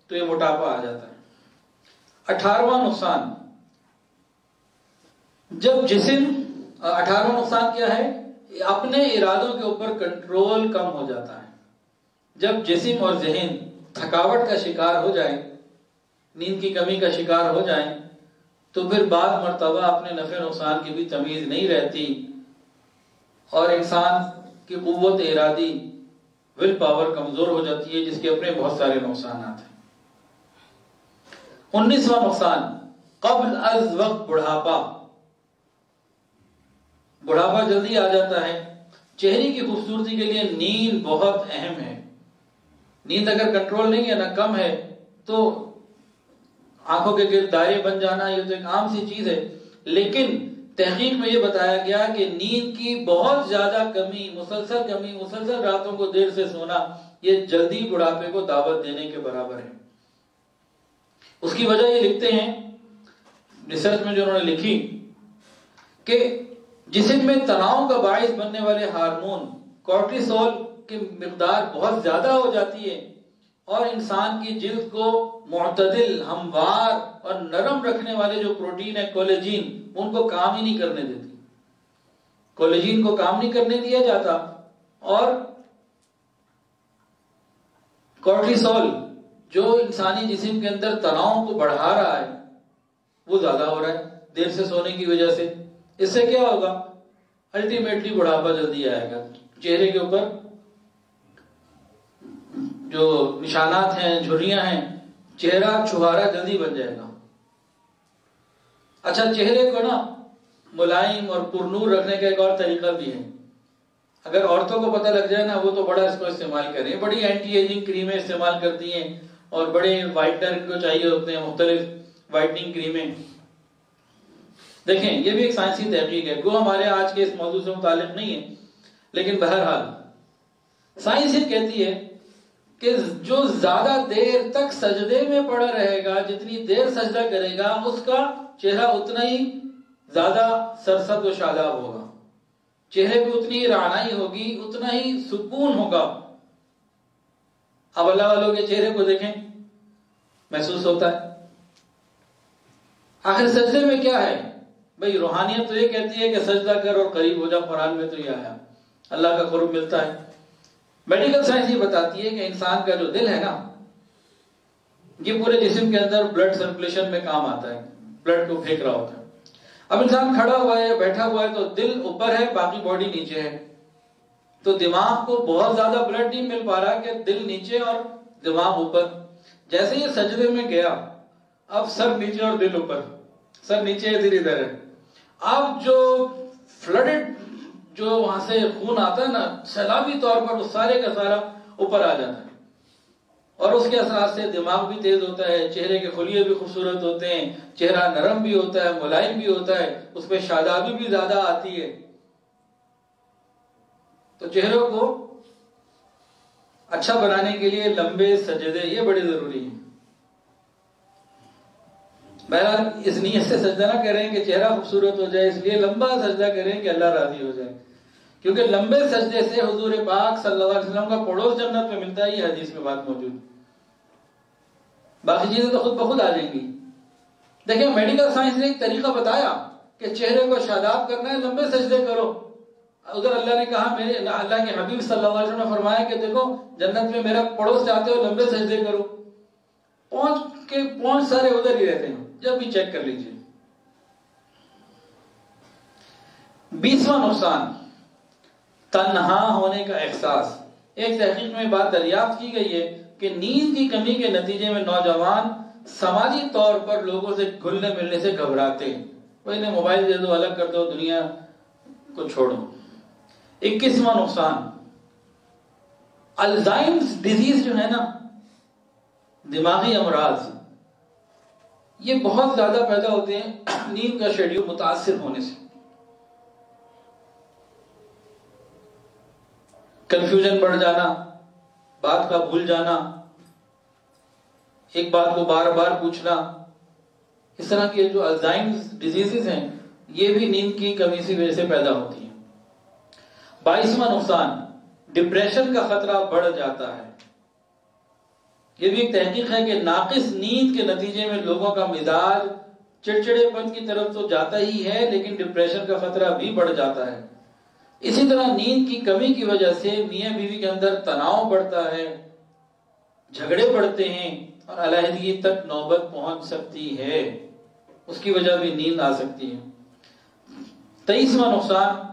تو یہ موٹاپا آ جاتا ہے. 18واں نقصان، جب جسم 18واں نقصان کیا ہے؟ اپنے ارادوں کے اوپر کنٹرول کم ہو جاتا ہے. جب جسم اور ذہن تھکاوٹ کا شکار ہو جائے، نیند کی کمی کا شکار ہو جائیں، تو پھر بعض مرتبہ اپنے نفع نقصان کی بھی تمیز نہیں رہتی اور انسان کی قوت ارادی، ول پاور کمزور ہو جاتی ہے، جس کے اپنے بہت سارے نقصانات ہیں. 19واں نقصان، قبل از وقت بڑھاپا. بڑھاپا جلدی آ جاتا ہے. چہرے کی خوبصورتی کے لیے نیند بہت اہم ہے. نیند اگر کنٹرول نہیں ہے، نہ کم ہے، تو آنکھوں کے گرد دائرے بن جانا یہ تو ایک عام سی چیز ہے. لیکن تحقیق میں یہ بتایا گیا کہ نیند کی بہت زیادہ کمی، مسلسل راتوں کو دیر سے سونا، یہ جلدی بڑھاپے کو دعوت دینے کے برابر ہے. اس کی وجہ یہ لکھتے ہیں ریسرچ میں جو انہوں نے لکھی کہ جسم میں تناؤ کا باعث بننے والے ہارمون کورٹیسول کی مقدار بہت زیادہ ہو جاتی ہے اور انسان کی جلد کو معتدل، ہموار اور نرم رکھنے والے جو پروٹین ہے کولیجین، ان کو کام ہی نہیں کرنے دیتی. کولیجین کو کام نہیں کرنے دیا جاتا اور کورٹیسول جو انسانی جسم کے اندر تناؤ کو بڑھا رہا ہے وہ زیادہ ہو رہا ہے دیر سے سونے کی وجہ سے. اس سے کیا ہوگا؟ الٹیمیٹلی بڑھاپا جلدی آئے گا. چہرے کے اوپر جو نشانات ہیں، جھریاں ہیں، چہرہ چھوہارا جلدی بن جائے گا. اچھا، چہرے کو نا ملائم اور پرنور رکھنے کا ایک اور طریقہ بھی ہے. اگر عورتوں کو پتہ لگ جائے نا، وہ تو بڑا اس کو استعمال کریں، بڑی اینٹی ایجنگ کریمیں استعمال کرتی ہیں اور بڑے وائٹنر کو چاہیے ہوتے ہیں، مختلف وائٹننگ کریمیں. دیکھیں یہ بھی ایک سائنسی تحقیق ہے، وہ ہمارے آج کے اس موضوع سے متعلق نہیں ہے، لیکن بہرحال سائنس یہ کہتی ہے کہ جو زیادہ دیر تک سجدے میں پڑا رہے گا، جتنی دیر سجدہ کرے گا، اس کا چہرہ اتنا ہی زیادہ سرسبز و شاداب ہوگا، چہرے پہ اتنی رعنائی ہوگی، اتنا ہی سکون ہوگا. اب اللہ والوں کے چہرے کو دیکھیں، محسوس ہوتا ہے. آخر سجدے میں کیا ہے بھئی؟ روحانیت تو یہ کہتی ہے کہ سجدہ کر اور قریب ہو جا، قرآن میں تو یہ آیا، اللہ کا قرب ملتا ہے. میڈیکل سائنس یہ بتاتی ہے کہ انسان کا جو دل ہے نا، یہ پورے جسم کے اندر بلڈ سرکولیشن میں کام آتا ہے، بلڈ کو پھینک رہا ہوتا ہے. اب انسان کھڑا ہوا ہے یا بیٹھا ہوا ہے تو دل اوپر ہے، باقی باڈی نیچے ہے، تو دماغ کو بہت زیادہ بلڈ نہیں مل پا رہا کہ دل نیچے اور دماغ اوپر. جیسے یہ سجدے میں گیا، اب سر نیچے اور دل اوپر، سر نیچے ادھر ادھر ہے. اب جو فلڈڈ جو وہاں سے خون آتا ہے نا سیلابی طور پر، وہ سارے کا سارا اوپر آ جاتا ہے اور اس کے اثرات سے دماغ بھی تیز ہوتا ہے، چہرے کے خلیے بھی خوبصورت ہوتے ہیں، چہرہ نرم بھی ہوتا ہے، ملائم بھی ہوتا ہے، اس میں شادابی بھی زیادہ آتی ہے. تو چہروں کو اچھا بنانے کے لیے لمبے سجدے یہ بڑے ضروری ہیں. بہرحال اس نیت سے سجدہ نہ کریں کہ چہرہ خوبصورت ہو جائے، اس لیے لمبا سجدہ کریں کہ اللہ راضی ہو جائے، کیونکہ لمبے سجدے سے حضور پاک صلی اللہ علیہ وسلم کا پڑوس جنت میں ملتا ہے. یہ حدیث میں بات موجود، باقی چیزیں تو خود بخود آ جائیں گی. دیکھیں میڈیکل سائنس نے ایک طریقہ بتایا کہ چہرے کو شاداب کرنا ہے، لمبے سجدے کرو. ادھر اللہ نے کہا، اللہ کے حبیب صلی اللہ علیہ وسلم نے فرمایا کہ دیکھو جنت میں میرا پڑوس جاتے ہو، لمبے سجدے کرو. پونچھ سارے ادھر ہی رہتے ہیں، جب بھی چیک کر لیجئے. 20واں نقصان، تنہا ہونے کا احساس. ایک تحقیق میں بات دریافت کی گئی ہے کہ نیند کی کمی کے نتیجے میں نوجوان سماجی طور پر لوگوں سے گھلنے ملنے سے گھبراتے ہیں. وہ انہیں موبائل دے دو، الگ کر دو، دنیا کو چھوڑو. 21واں نقصان، الزائمز ڈیزیز جو ہے نا، دماغی امراض، یہ بہت زیادہ پیدا ہوتے ہیں نیند کا شیڈیول متاثر ہونے سے. کنفیوژن بڑھ جانا، بات کا بھول جانا، ایک بات کو بار بار پوچھنا، اس طرح کے جو الزائمز ڈیزیزز ہیں یہ بھی نیند کی کمی کی وجہ سے پیدا ہوتی ہیں۔ 22واں نقصان، ڈپریشن کا خطرہ بڑھ جاتا ہے۔ یہ بھی ایک تحقیق ہے کہ ناقص نیند کے نتیجے میں لوگوں کا مزاج چڑچڑے پن کی طرف تو جاتا ہی ہے، لیکن ڈپریشن کا خطرہ بھی بڑھ جاتا ہے۔ اسی طرح نیند کی کمی کی وجہ سے میاں بیوی کے اندر تناؤ بڑھتا ہے، جھگڑے بڑھتے ہیں اور علیحدگی تک نوبت پہنچ سکتی ہے، اس کی وجہ بھی نیند آ سکتی ہے۔ 23واں نقصان،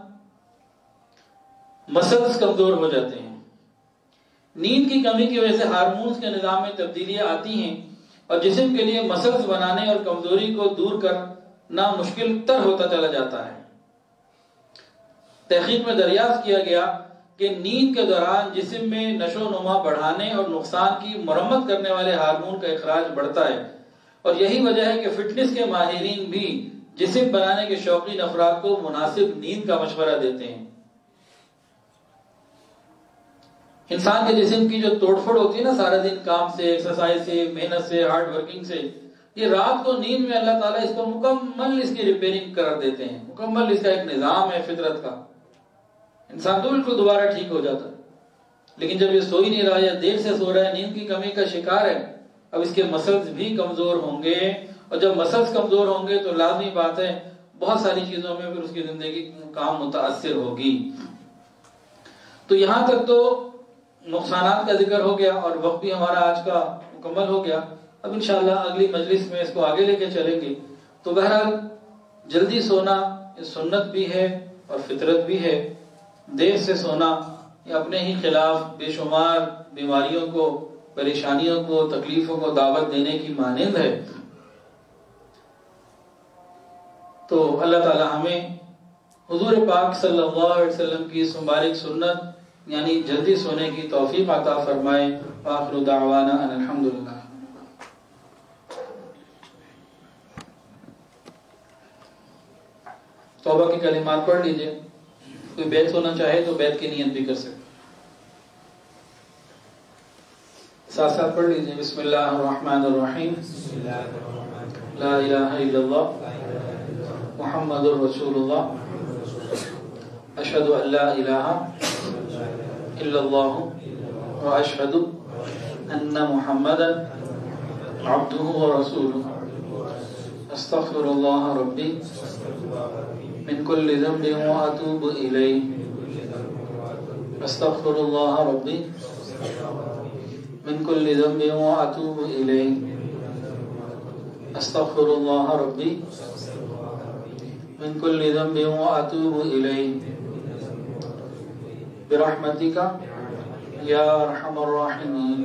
مسلز کمزور ہو جاتے ہیں۔ نیند کی کمی کی وجہ سے ہارمونز کے نظام میں تبدیلیاں آتی ہیں اور جسم کے لیے مسلز بنانے اور کمزوری کو دور کرنا مشکل تر ہوتا چلا جاتا ہے۔ تحقیق میں دریافت کیا گیا کہ نیند کے دوران جسم میں نشو و نما بڑھانے اور نقصان کی مرمت کرنے والے ہارمون کا اخراج بڑھتا ہے، اور یہی وجہ ہے کہ فٹنس کے ماہرین بھی جسم بنانے کے شوقین افراد کو مناسب نیند کا مشورہ دیتے ہیں۔ انسان کے جسم کی جو توڑ پھوڑ ہوتی ہے نا سارا دن کام سے، ایکسرسائز سے، محنت سے، ہارڈ ورکنگ سے، یہ رات کو نیند میں اللہ تعالیٰ اس کو مکمل اس کی ریپیئرنگ کر دیتے ہیں، مکمل اس کا ایک نظام ہے فطرت کا، انسان تو بالکل دوبارہ ٹھیک ہو جاتا ہے۔ لیکن جب یہ سو ہی نہیں رہا یا دیر سے سو رہا ہے، نیند کی کمی کا شکار ہے، اب اس کے مسلز بھی کمزور ہوں گے، اور جب مسلز کمزور ہوں گے تو لازمی بات ہے بہت ساری چیزوں میں پھر اس کی زندگی کام متاثر ہوگی۔ تو یہاں تک تو نقصانات کا ذکر ہو گیا اور وقت بھی ہمارا آج کا مکمل ہو گیا۔ اب انشاءاللہ اگلی مجلس میں اس کو آگے لے کے چلیں گے۔ تو بہرحال جلدی سونا یہ سنت بھی ہے اور فطرت بھی ہے، دیر سے سونا یہ اپنے ہی خلاف بے شمار بیماریوں کو، پریشانیوں کو، تکلیفوں کو دعوت دینے کی مانند ہے۔ تو اللہ تعالی ہمیں حضور پاک صلی اللہ علیہ وسلم کی اس مبارک سنت یعنی جلدی سونے کی توفیق عطا فرمائے۔ آخر دعوانا ان الحمدللہ۔ توبہ کے کلمات پڑھ لیجئے، کوئی بیت ہونا چاہے تو بیت کی نیت بھی کر سکتے، ساتھ ساتھ پڑھ لیجئے۔ بسم اللہ الرحمن الرحیم، لا الہ الا اللہ محمد رسول اللہ، اشہد ان لا الہ الا اللہ واشہد ان محمدا عبدہ ورسولہ، استغفر اللہ ربی من کل ذنب واتوب الیہ، استغفر اللہ ربی من کل ذنب واتوب الیہ، استغفر اللہ ربی من کل ذنب واتوب الیہ، برحمتک یا ارحم الراحمین۔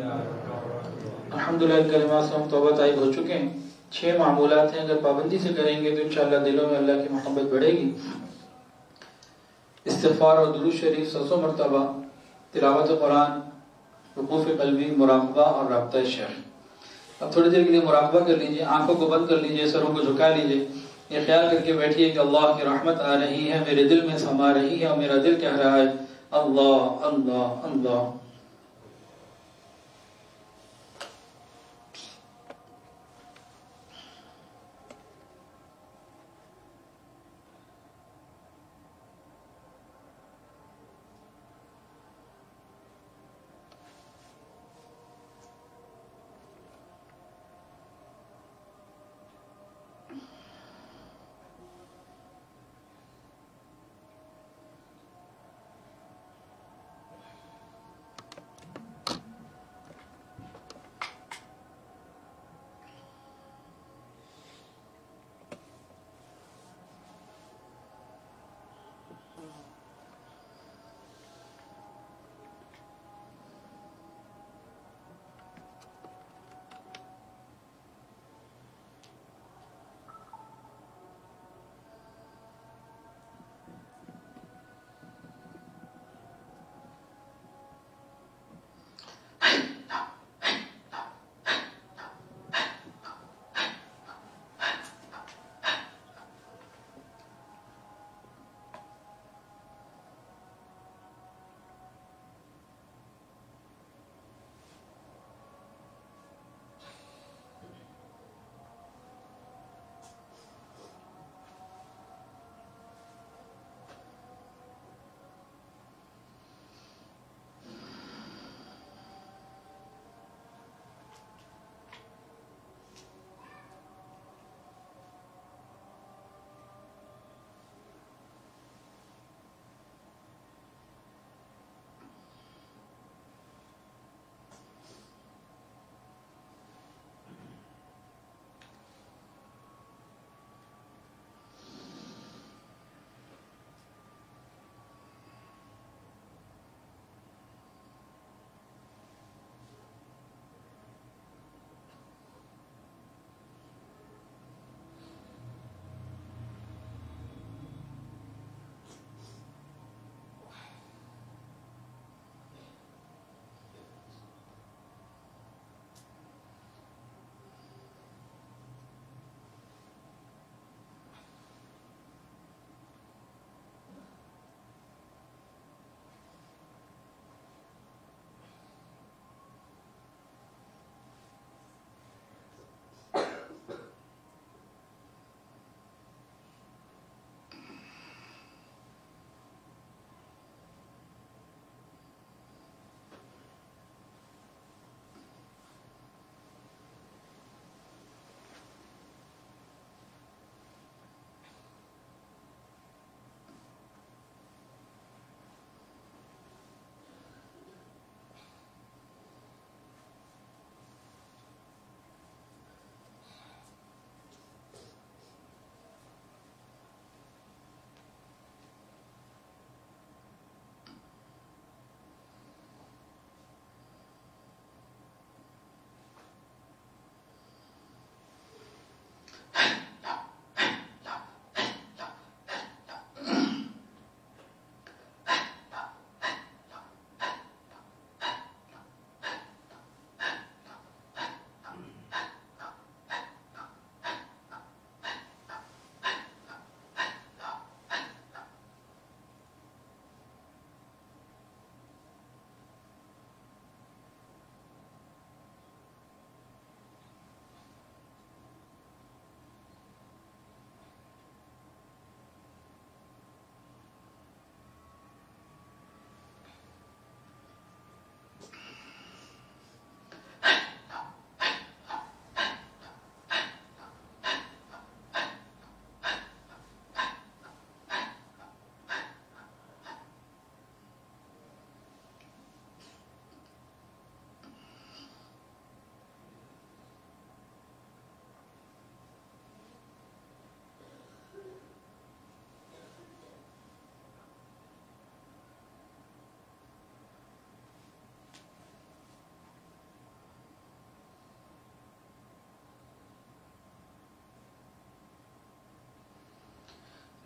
الحمدللہ ان کلمات سے ہم توبہ طائب ہو چکے ہیں۔ 6 معمولات ہیں، اگر پابندی سے کریں گے تو انشاءاللہ دلوں میں اللہ کی محبت بڑھے گی۔ استغفار اور درود شریف 100 مرتبہ، تلاوت قرآن، وقوف قلبی، مراقبہ اور رابطہ شیخ۔ اب تھوڑی دیر کے لیے مراقبہ کر لیجئے، آنکھوں کو بند کر لیجئے، سروں کو جھکا لیجئے، یہ خیال کر کے بیٹھیے کہ اللہ کی رحمت آ رہی ہے، میرے دل میں سما رہی ہے اور میرا دل کہہ رہا ہے اللہ اللہ اللہ۔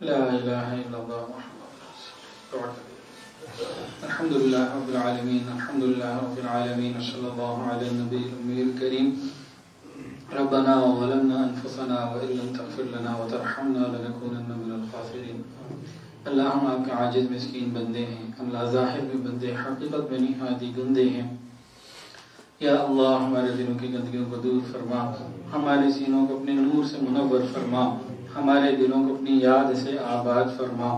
لا الہ الا اللہ محمد رسول اللہ. الحمد للہ رب العالمین، الحمد للہ رب العالمین، صلی اللہ علی النبی الامی الکریم. ربنا ظلمنا انفسنا وان لم تغفر لنا وترحمنا لنكونن من الخاسرین. اللہ ہم آپ کے عاجز مسکین بندے ہیں، اللہ ظاہر میں بندے حقیقت میں نہایت گندے ہیں. یا اللہ ہمارے دلوں کی گندگیوں کو دور فرما، ہمارے سینوں کو اپنے نور سے منور فرما، ہمارے دلوں کو اپنی یاد سے آباد فرما.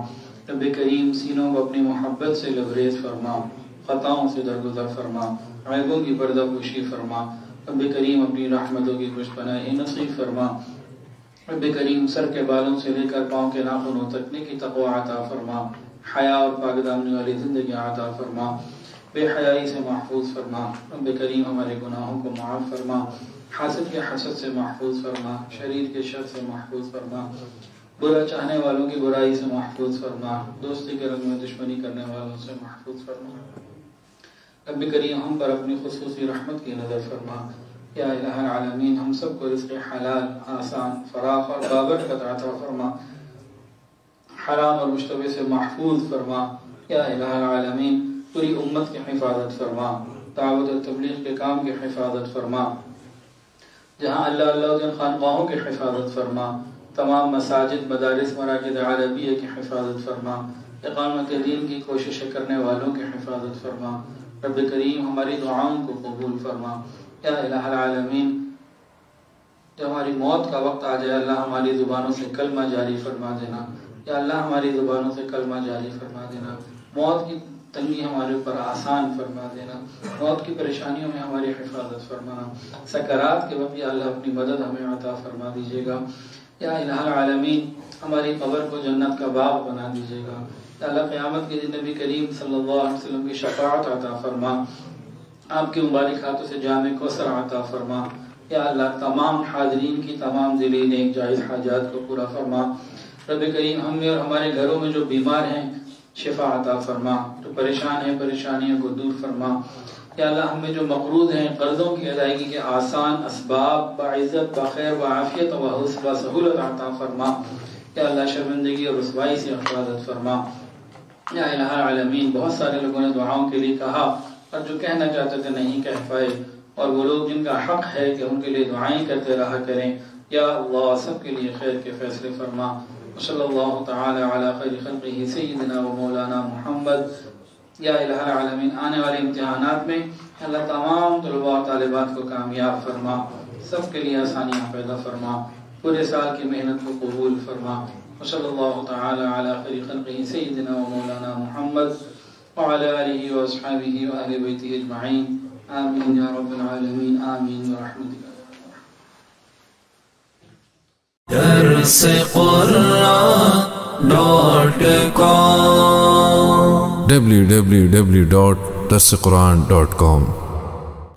رب کریم سینوں کو اپنی محبت سے لبریز فرما، خطاؤں سے درگزر فرما، عیبوں کی پردہ پوشی فرما. رب کریم اپنی رحمتوں کی خوش پناہی نصیب فرما. رب کریم سر کے بالوں سے لے کر پاؤں کے ناخنوں تک نیکی تقوی عطا فرما، حیا اور پاک دامنی والی زندگی عطا فرما، بے حیائی سے محفوظ فرما. رب کریم ہمارے گناہوں کو معاف فرما، حاسد کے حسد سے محفوظ فرما، شریر کے شر سے محفوظ فرما، برا چاہنے والوں کی برائی سے محفوظ فرما، دوستی کے رنگ میں دشمنی کرنے والوں سے محفوظ فرما. رب کریم ہم پر اپنی خصوصی رحمت کی نظر فرما. یا الہ العالمین ہم سب کو رزق حلال، آسان، فراخ اور بابرکت عطا فرما، حرام اور مشتبہ سے محفوظ فرما. یا الہ العالمین پوری امت کی حفاظت فرما، دعوت و تبلیغ کے کام کی حفاظت فرما، جہاں اللہ اللہ جن خانقاہوں کی حفاظت فرما، تمام مساجد، مدارس، مراکز عربیہ کی حفاظت فرما، اقامت دین کی کوششیں کرنے والوں کی حفاظت فرما. رب کریم ہماری دعاؤں کو قبول فرما. یا الہ العالمین جب ہماری موت کا وقت آ جائے اللہ ہماری زبانوں سے کلمہ جاری فرما دینا. یا اللہ ہماری زبانوں سے کلمہ جاری فرما دینا. موت کی تنگی ہمارے اوپر آسان فرما دینا، موت کی پریشانیوں میں ہماری حفاظت فرمانا. سکرات کے وقت یا اللہ اپنی مدد ہمیں عطا فرما دیجیے گا. یا الہ العالمین ہماری قبر کو جنت کا باغ بنا دیجیے گا. یا اللہ قیامت کے دن نبی کریم صلی اللہ علیہ وسلم کی شفاعت عطا فرما، آپ کی مبارک ہاتھوں سے جام کوثر عطا فرما. یا اللہ تمام حاضرین کی تمام دلی نیک جائز حاجات کو پورا فرما. رب کریم ہم اور ہمارے گھروں میں جو بیمار ہیں شفا عطا فرما، جو پریشان ہیں پریشانیوں کو دور فرما. یا اللہ ہم میں جو مقروض ہیں قرضوں کی ادائیگی کے آسان اسباب بعزت بخیر وعافیت و سہولت عطا فرما. یا اللہ شرمندگی اور رسوائی سے حفاظت فرما. یا الہ العالمین بہت سارے لوگوں نے دعاؤں کے لیے کہا اور جو کہنا چاہتے تھے نہیں کہہ پائے، اور وہ لوگ جن کا حق ہے کہ ان کے لیے دعائیں کرتے رہا کریں. یا اللہ سب کے لیے خیر کے فیصلے فرما. صلی اللہ تعالی علی خیر خلقہ سیدنا و مولانا محمد. یا الہ العالمین آنے والے امتحانات میں اللہ تمام طلباء و طالبات کو کامیاب فرما، سب کے لیے آسانیاں پیدا فرما، پورے سال کی محنت کو قبول فرما. صلی اللہ تعالی علی خیر خلقہ سیدنا و مولانا محمد وعلى آله وأصحابه وأهل بيته أجمعين. آمين يا رب العالمين. آمين برحمتك. درس قرآن www.درسقرآن.com